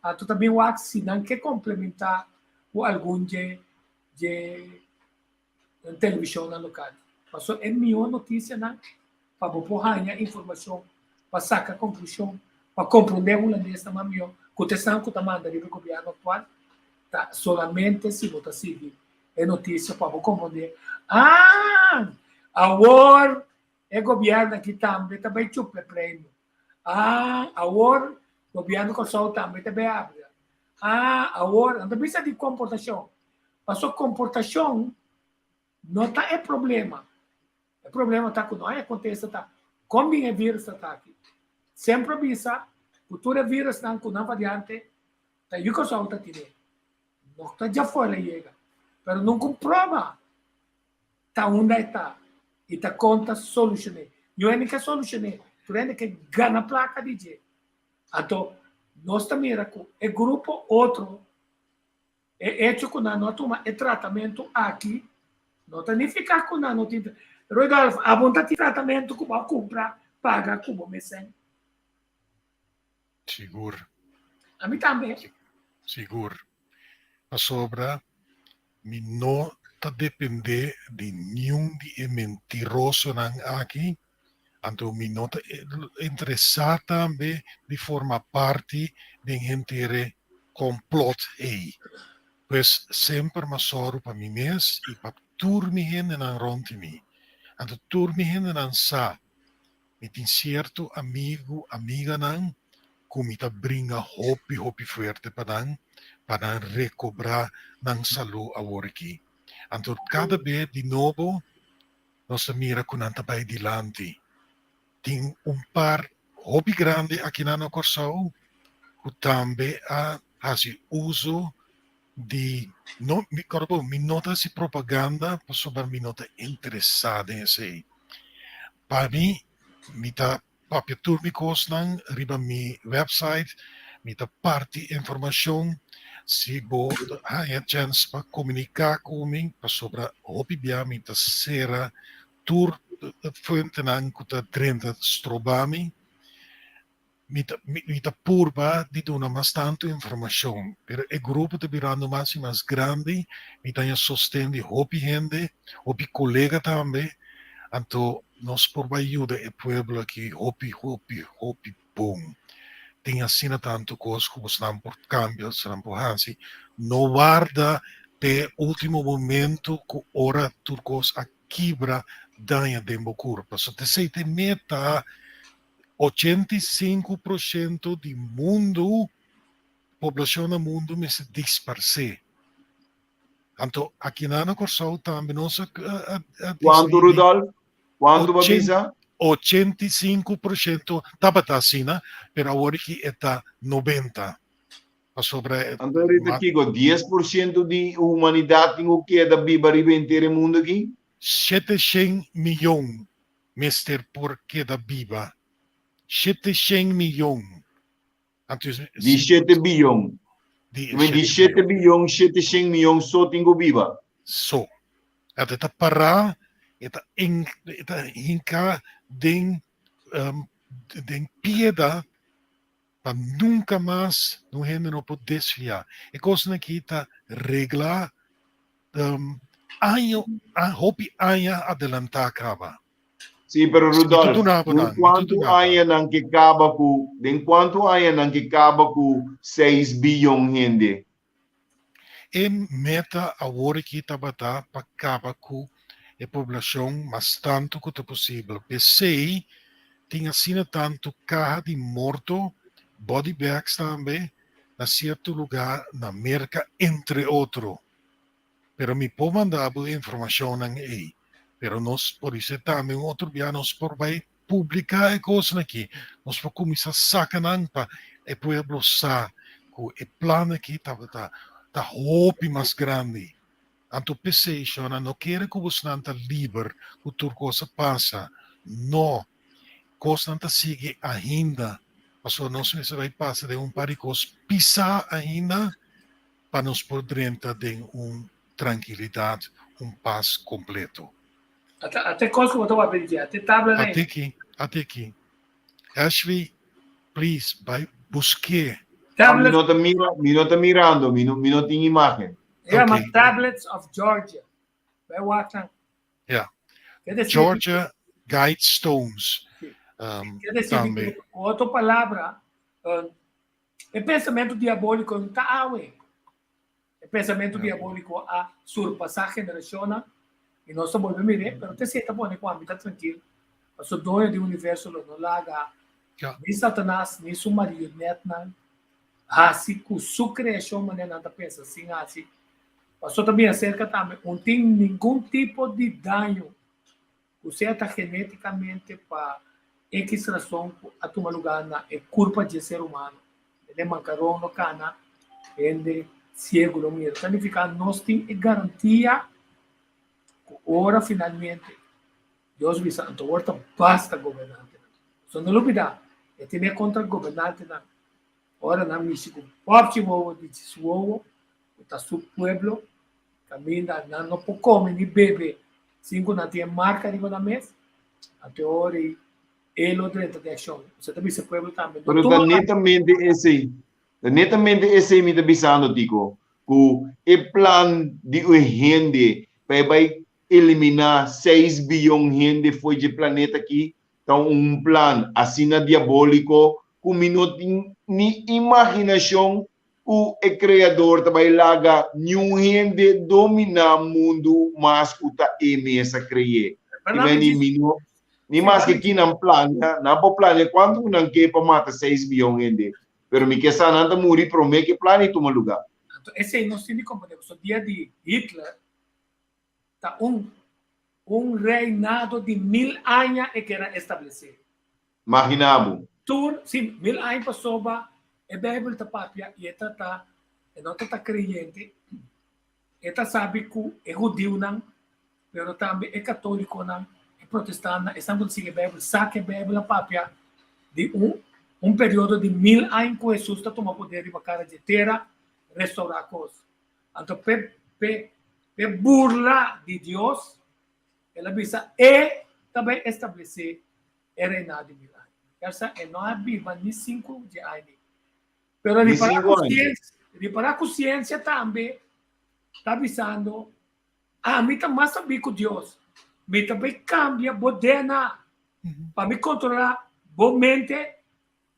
a tu também o se não quer complementar com algum de televisão na local. Passou é melhor notícia na para borrar informação, para sacar conclusão, para compreender o holandês também melhor. Contestação que está mandando do governo atual, tá solamente se você seguir é notícia para compreender. Agora é governo que também chupa prêmio. Agora o governo que só também abre. Agora não precisa de comportação. Passou comportação não tá é problema. O problema está que não acontece, tá? Como é vírus está aqui? Sempre avisa, futuro vírus não com não variante, tá? E o que só está tirando? Não está já fora chega, mas não comprova. Tá onde está? E tá conta solucionar. Não é nem que solucionar, tu é que ganha placa de jeito. Então, nós também é grupo outro, é hecho com a nós toma tratamento aqui, não tem nem ficar com a notícia. Rodolfo, a vontade de tratamento que vai comprar, paga como me sem. Seguro. A mim também. Seguro. A sobra, me não tá depender de nenhum de mentiroso aqui. Então, me não tá interessado também de formar parte de inteiro complot aí. Pois sempre me sorro para mim mesmo e para turmi hen en rond de mim. Então, turmi hen en sa, me tem certo amigo, amiga não, como tá brinca hopi forte para recobrar não saúde agora aqui. Então, cada vez de novo, nós mira com anta vai dilante. Tem par hopi grande aqui na Corsão, que também faz uso de mi nota si propaganda sobre mi nota interessada em sei. Para mim, mi ta papia turmi kosnang riba mi website, mi ta parte informação se bo ha chance para comunicar comigo sobre hopi bia mi ta sera tur fonte nang kuta 30 strobami. Mi purba di dona bastante informação, pero o grupo está virando mais grande, mi tem sostendo hopi gente, hopi colega também, então nós por ajuda o povo aqui, hopi bom. Tem assim tanto coisa como não por câmbio, não por hansi, não guarda até último momento que ora turcos a quebra danha de curva, só te sei te meta 85% do mundo, população do mundo, me se disperse. Então, aqui na Corsão também nós Quanto, Rudolf? Quanto, Babisa? 85% estava assim, mas agora que está 90%. Sobre Então, Rita Kiko, 10% de humanidade tem o que é da Biba riba inteiro mundo aqui? 700 milhões, mister, por que da Biba? 700 milhões. De 7 bilhões. De 7 bilhões, 700 milhões só tem o Biba. Só. Até está parar, está hincar den piedade para nunca mais no gênero pode desviar. E coisa que está reglar ano adelantar acaba. Sim, pero Rudolf, enquanto há não que acaba com 6 bilhões gente. E meta agora que está para acabar com a população mais tanto quanto possível. Pensei, tinha assim tanto carro de morto, body bags também, na cierto lugar na América, entre otros. Pero me puedo mandar información ahí. Pero nós, por isso também, outro dia, nós por vai publicar coisas aqui. Nós vamos começar a sacar para o pueblo saber que o plano aqui está roupa mais grande. Anto pensei, não quero que você não esteja livre, que tudo coisa passa. Não. Coisa não sigue ainda. Mas nós vai passar de par de coisas, pisar ainda, para nós podermos ter uma tranquilidade, paz completo. Até coisa que eu estava pedindo, até tabla aí. Até aqui. Ashley, please, vai buscar. Tablets, Minuto mirando, minuto em imagem. yeah, Okay. Tablets of Georgia. Vai watchar. Yeah. Quer dizer, Georgia Guidestones. quer dizer, Também. outra palavra, é pensamento diabólico não está aí. É pensamento diabólico a surpassar a geração e nós estamos a mirar, mas você está bom, com a vida tranquilo. Mas o dono do universo não larga Yeah. nem Satanás, nem seu marido, nem assim, com sua criação, mas não pensa assim, assim. Mas também acerca também, não tem nenhum tipo de dano. Você está geneticamente para X razão a tomar lugar na culpa de ser humano. Ele mancarão no cana, ele cego no meio. Significa nós temos garantia que ora finalmente Deus me santo, ora basta governante. Só não olvidar, é ter contra governante na ora na México. Povo de Chihuahua, o seu pueblo, caminha, não pode comer nem beber. Cinco não tem marca de cada mês, até hora ele o direito de ação. Você também se pueblo também. Pero netamente esse me está pensando, Tico, que o plano de gente vai eliminar 6 bilhões de gente foi de planeta aqui. Então, plano assim diabólico, que não tem nem imaginação, o criador também larga nenhum gente dominar o mundo, mas que está essa criar. Ni mais que aqui não plana, não plana quando não quer para matar 6 bilhões de gente. Pero me quer sanar de morrer para mim que plane toma lugar. Esse aí não se me compreende. O dia de Hitler, tá reinado de 1000 anos que era estabelecido. Imaginamos. Sim, 1000 anos passou, a Bíblia está papia, e ela não está crente, ela sabe que é judeu, não, mas também é católico, não, é protestante, estão conseguindo a Bíblia, sabe a Bíblia papia de período de 1000 anos que Jesus está tomando poder de cara de terra, restaurar a coisa. Então, para burla de Deus, ela visa também estabelecer o reinado de 1000 anos. Essa não é a Bíblia, nem 5 de anos. Mas para a consciência também está avisando, me está mais saber com Deus. Me também cambia, bodena, para me controlar, boa mente,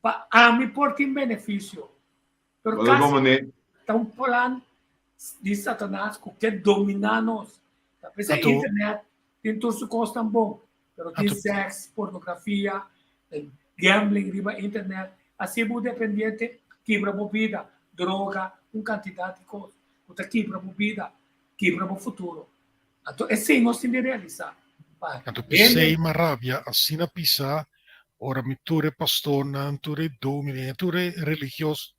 para me portar benefício. Por causa está plano de Satanás que quer dominar nós. Talvez a internet tem tudo coisa tão bom, mas tem sexo, pornografia, gambling, riba internet, assim é dependente, quebra a vida, droga, quantidade de coisas. Outra quebra a vida, quebra o futuro. Então, assim nós temos de realizar. Então, pensei maravilha, assim na pisar, ora me ture pastor, não ture domine, ture religioso,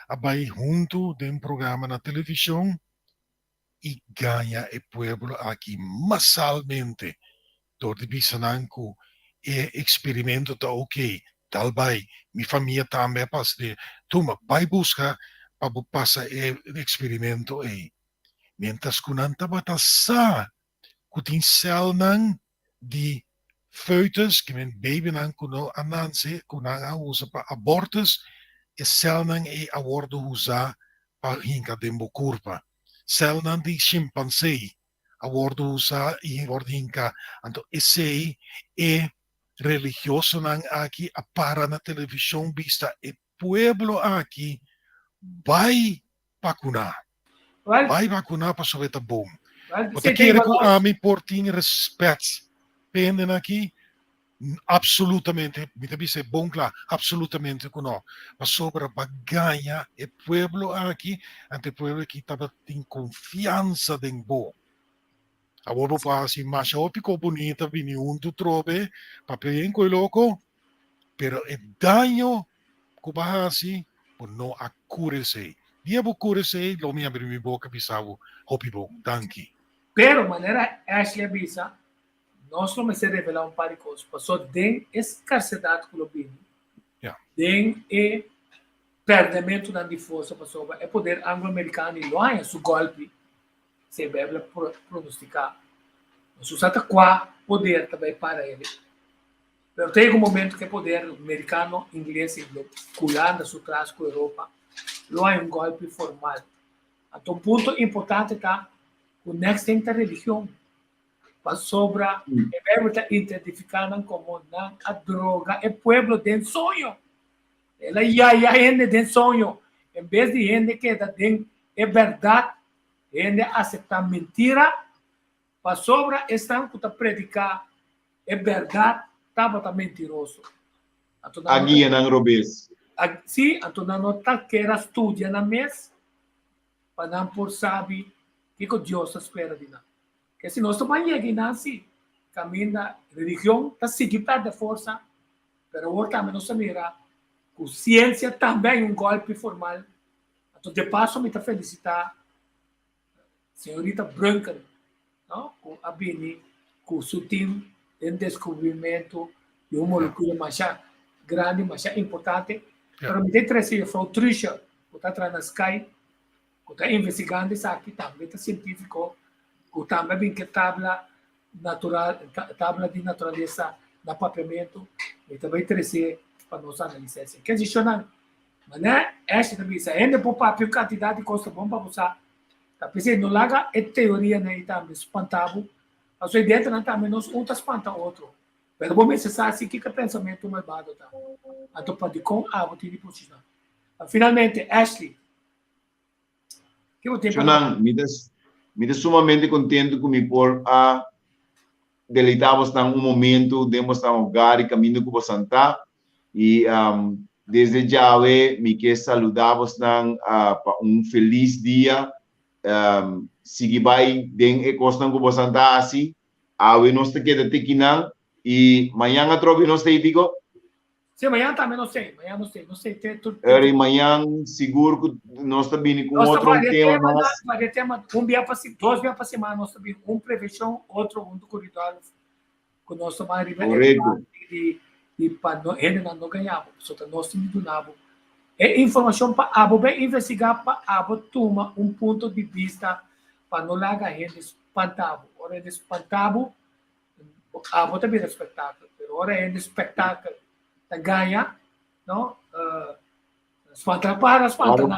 abai junto de programa na televisão e ganha o pueblo aqui massalmente. Door de bisananku e experimento tá ok. Talvez minha família também passa toma, vai buscar para passar o experimento aí. Mientras que não estava sa, que tem céu de foetus, que men baby não kuno ananse, kuno usa para abortos, e céu não é aborto usa para hinca dembo curva. Céu não de chimpancé, aborto usa e aborto hinca. Então esse é religioso não aqui a para na televisão vista e pueblo aqui vai vacunar. Vai vacunar para saber tá bom. Porque quero que a mim por ter respeito. Pendem aqui, Absolutamente, mi dice bom claro, absolutamente que no. Mas sobre baganya e pueblo aqui, ante pueblo que estava em confiança em bo. Agora para assim, mas o pico bonita, vini um tu trobe, papel em loco, pero o daño que vai assim, por não acurecer. Dia bo acurecer, lo me abrir minha boca, pisavo, hopi bom, danke. Pero maneira Ashley avisa, nós não se revelar um par de coisas. Passou den escarcedade com o bini, Ja. den e perdimento da força passou é poder anglo-americano e lá su golpe se deve pronosticar. Nós usamos qual poder também para ele. Pero tem um momento que o poder americano, inglês, cuidando su trás com a Europa, lá é um golpe formal. Então, um ponto importante está o next tem a religião. Para sobra, é verdade, identificando como a droga, é pueblo de sonho. Ela já gente de sonho. Em vez de gente que é verdade, gente aceitar mentira, para sobra, estão para predicar, é verdade, estava mentiroso. Aqui é não robes. Sim, então não está que era estudia na mesa, para não por saber o que Deus espera de nós. Porque se nós também chegamos assim, caminho da religião, está seguindo da força, mas agora também nós mira, com ciência também um golpe formal. Então, de passo, me felicitar senhorita Branca, não? Com a Bini, com o seu time, em descobrimento de uma molécula mais grande, mais importante. Para me trazer a Frau Trisha, que está atrás na Sky, que está investigando isso aqui, também está científico, que também que tabla de natureza no papiamento, e também trazer para nós analisar. Quer dizer, mas né, esta também, se ainda por papel quantidade de custa bom para usar, tapi se não laga é teoria né, também espantado, a sua ideia não também nos um espanta outro. Pero bom, você sabe assim que pensamento mais baixo tá. Então pode com a botar de posição. Finalmente, Ashley, que o tempo. Chonan, me sumamente contento com me por a deleitamos nang momento, demos nang lugar e caminho com você e desde já me quer saludamos nang feliz dia. Sige vai den e costan com você assim, awe nós te queda tequinan e manhã a trobe nós te digo. Sim, amanhã também não sei, não sei. Era manhã seguro que nós também com outro tema mais. Vai tema dia para dois dias para semana nós também prevenção, outro do corredor com nós também de para ele não ganhava, só nós temos do nabo. É informação para abo bem investigar para abo toma ponto de vista para não largar gente espantado. Ora é espantado, abo também é espetáculo, mas ora é espetáculo. Ganha, não? Espanta para, espanta não.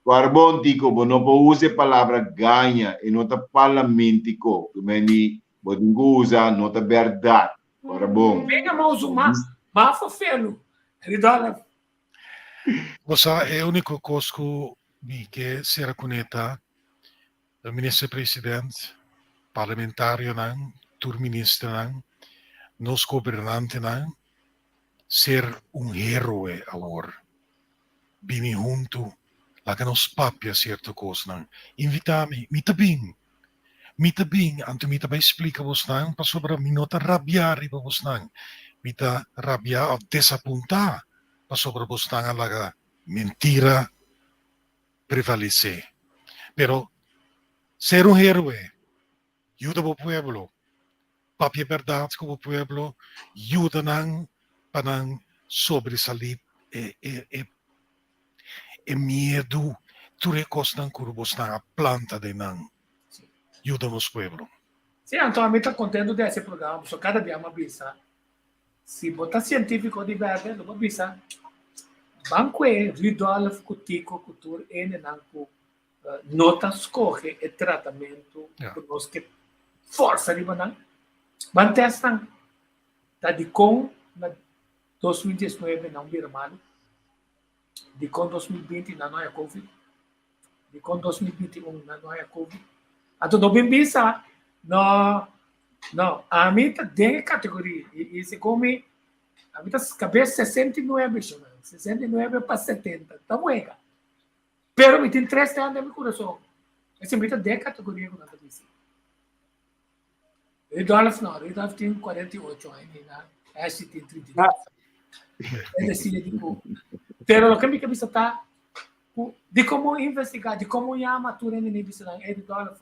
Barbon tico, não pode usar a palavra ganha e não tá parlamentico, que meni bodingo usa não tá verdade. Barbon. Venha mais uma, bafa felo. Ridala. Você é o único coisa que será conectado, o ministro-presidente, parlamentário, tour-ministro, nos governantes, ser héroe agora. Vim junto, lá que nos papia certa coisa, invita-me, me também, anto me também explica você, para sobre me nota rabiar para você, me tá rabiar, desapontar, para sobre você, lá mentira prevalecer. Pero ser héroe, ajuda o pueblo, papia verdade com o pueblo, ajuda para sobresalir medo, tudo é coisa que a planta de não ajuda nos pueblo. Sim, então a mim está contente desse programa, só cada dia uma bisa. Se botar científico de verdade, uma bisa. Banco é Ridolf Kutico Cultura e nanco nota escorre e tratamento por nós que força de banang. Bantestan tá de com na 2019 não vira mal. De com 2020 não é Covid. De com 2021 não é Covid. Ato do bimbisa no Não, a mim tá de categoria. E se come, a mim tá cabeça 69, 69 para 70. Tá mueca. Pero me tem 3 anos no meu coração. Esse me tá de categoria com a cabeça. Rudolf não, Rudolf tem 48 anos, né? Acho que tem 32. É assim, digo. Pero o que me cabeça tá de como investigar, de como ia matura nem isso não. É Rudolf.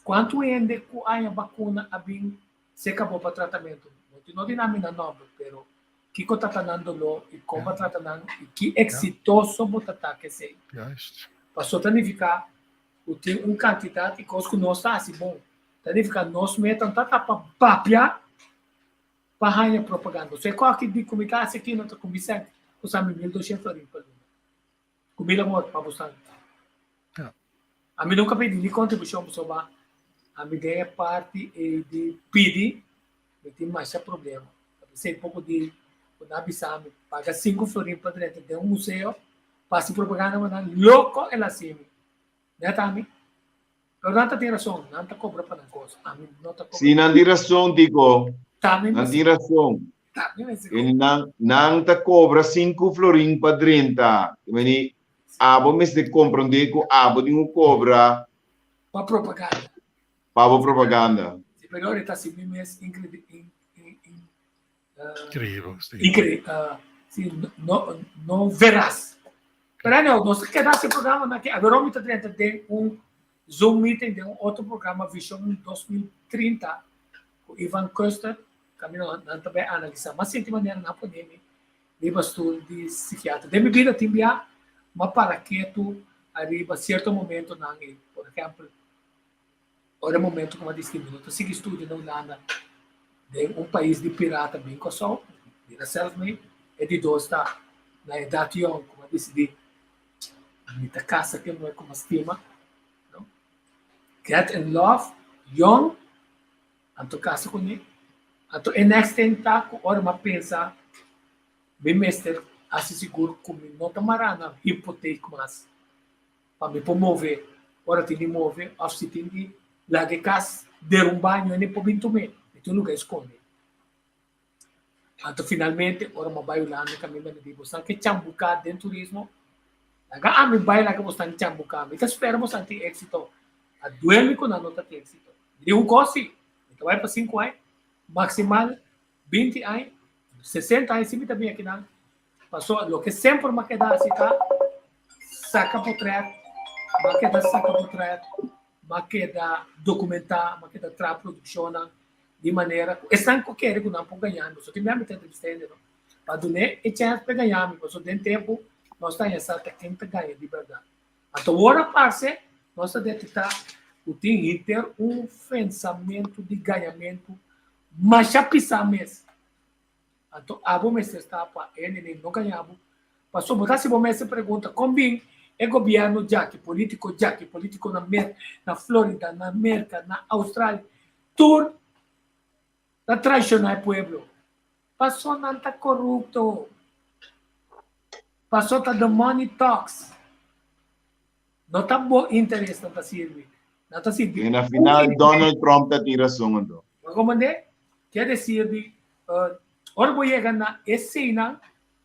Quanto ainda com a vacuna a bem se acabou para tratamento. Não tem nada novo, pero que está tratando lo e como tratando e que exitoso botar que sei. Passou a significar o tem quantidade de coisas que nós está assim bom. Significa nós metamos tanta papia para ganhar propaganda. Você qualquer de comunicação aqui não está começando, os amigos 1.200 florins por ano. Comida morta para você. A mim nunca pedi contribuição para sobar. A minha ideia é parte de pedir, não tem mais problema. Sei pouco de na Bissau, paga 5 florins para dentro de museu, passa propaganda, mas louco é assim. Né, Tami? Pero não tem razão, não está cobra para coisa. A mim não está cobra. Sim, não tem razão, Tico. Tami, não tem razão. Ele não está cobra 5 florins para 30. Mas abo mês de compra digo, abo de cobra para propaganda. Para propaganda. Superior está assim mesmo incrível. Incrível. Sim, não verás. Mas não, nós quedamos esse programa aqui. Agora vamos ter Zoom meeting de outro programa Vision 2030 com Ivan Koster, caminho não também analisar, mas de maneira na pandemia, de estudo de psiquiatra. De minha vida tem mas para que tu arriba certo momento não, por exemplo, ora momento como a 10 minutos, se estudo na Holanda de país de pirata bem com sol, de na selva é de 2 está na idade young, como decidi, muita casa que não é como estima, não? Get in love, young, anto casa com ele, anto e next thing tá com hora uma pensa, bem mestre, assim seguro como não tomará na hipoteca mas para me promover, hora tem de mover, ou se tem de lá que casa derrubar e nem por bem tomar. Tu lugar esconde. Então, finalmente, ora uma baila no caminho de você que chambucar dentro do turismo. Agora, me baila que você está chambucar. Então, esperamos ter êxito. A duelo com a nota de êxito. De cosi, então vai para 5 anos, maximal 20 anos, 60 anos, se também aqui não. Passou, o que sempre me queda assim, tá? Saca por trás, me queda saca por trás, me queda documentar, me queda tra produção, de maneira estão querendo não por ganhar, só que mesmo tem entrevistando, para donar e chance para ganhar, porque só tem tempo nós está essa quem ganha de verdade. Então agora parce nós detectar o tem ter pensamento de ganhamento, mas já pensar mesmo. Então a bom mestre está para ele não ganhava, passou botar se bom mestre pergunta como é governo já que político na Flórida, na América, na Austrália, tudo da traicionar o povo. Passou não está corrupto. Passou tá the money talks. Não está bom interesse não está servir. Não está servir. E na final Donald Trump tem razão então. Como quer dizer ora vou chegar na escena,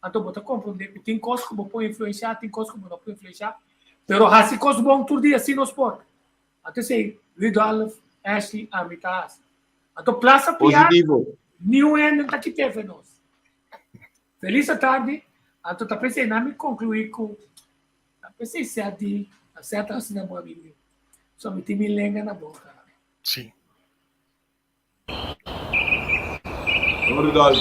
então vou compreender que tem coisas que vou influenciar, tem coisas que não vou influenciar, pero assim coisas bom todo dia assim no esporte. Até sei Rudolf, Ashley, Amitas. Então, Plaza Piar, New End está aqui teve nós. Feliz tarde. Então, tá pensando em me concluir com... Tá pensando em certa assim na boa amiga. Só me tem me lenga na boca. Sim. Rudolf.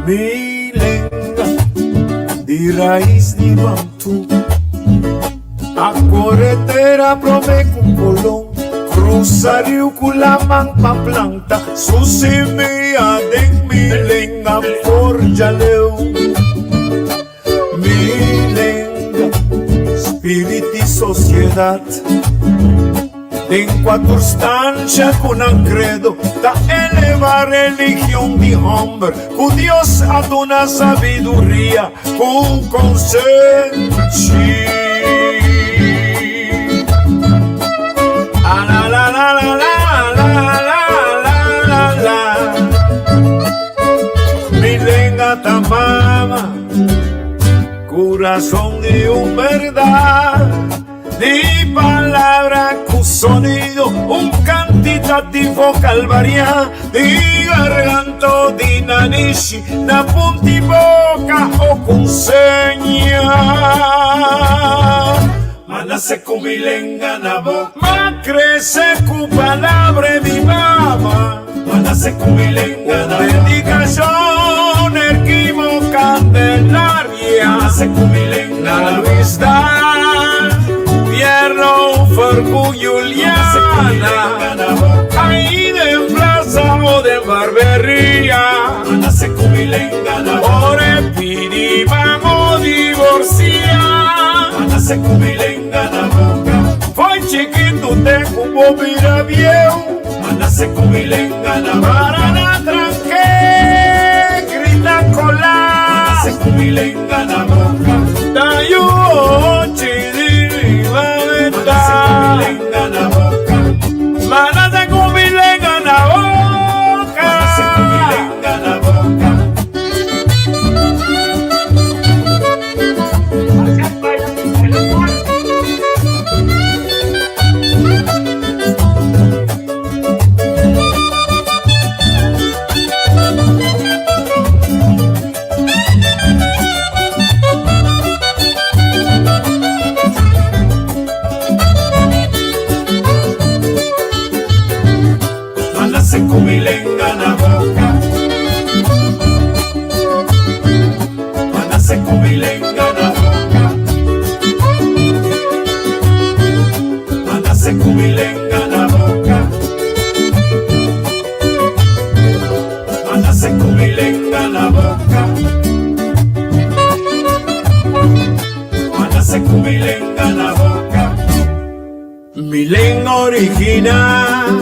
Mi lenga di raiz di Bantu A corretera prome com colom, cruzario culamang paplanta, susimia deng milenga por jaleu. Milenga, espírito e sociedade. En quattro stanze con un credo da elevar religión de hombre, con Dios ad una sabiduría, con consenso. La la la la la la la la la. Milenga tamama, corazón de un verdad. Di palabra con sonido, un cantitativo calvaria, di garganto, di nanishi, na punti boca o con segna. Manase con milenga na boca, ma crece con palabra mi mamá. Manase con milenga na boca, dedicación erquimo candelaria. Manase con milenga na boca, Pierno, Fergu, Juliana, ahí de plaza o de barbería. Ore pidi, vamos divorcia. Foi chiquito, te como mira viejo. Para la tranque, grita cola. Dayo, chidi. Mana se cumilenga na boca. Mana se cumilenga na boca. Cumilenga na boca, manase cumilenga na boca, manase cumilenga na boca, manase cumilenga na boca, manase cumilenga na boca, milenga original.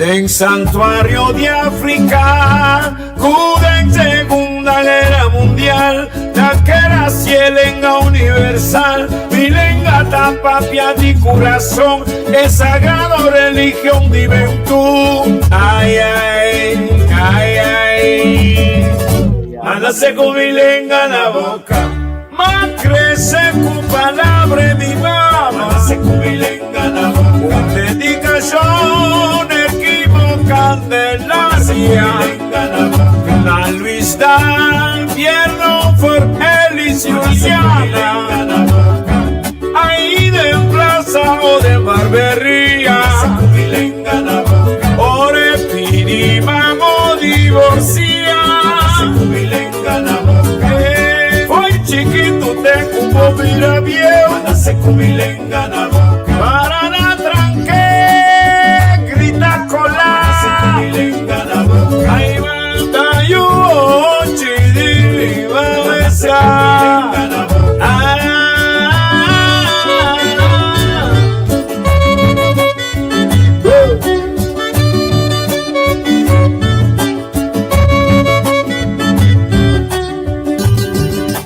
En santuario de África, cuda en Segunda Guerra Mundial, la que era cielenga universal, milenga tapapia di corazón, es sagrado religión de virtud. Ay, ay, ay, ay, mándase con milenga na boca, ma crece con palabra mi mamá, mándase con milenga na boca, dedicación Candelaria, la Luisa, Pierno, For Elis, Luciana, ahí de plaza o de barbería, ore pidi, vamos divorcia, fue chiquito, te cubo, mira viejo, para la tranque, grita cola. Ahí va yo, chidi, va a besar.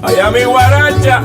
Allá mi guaracha.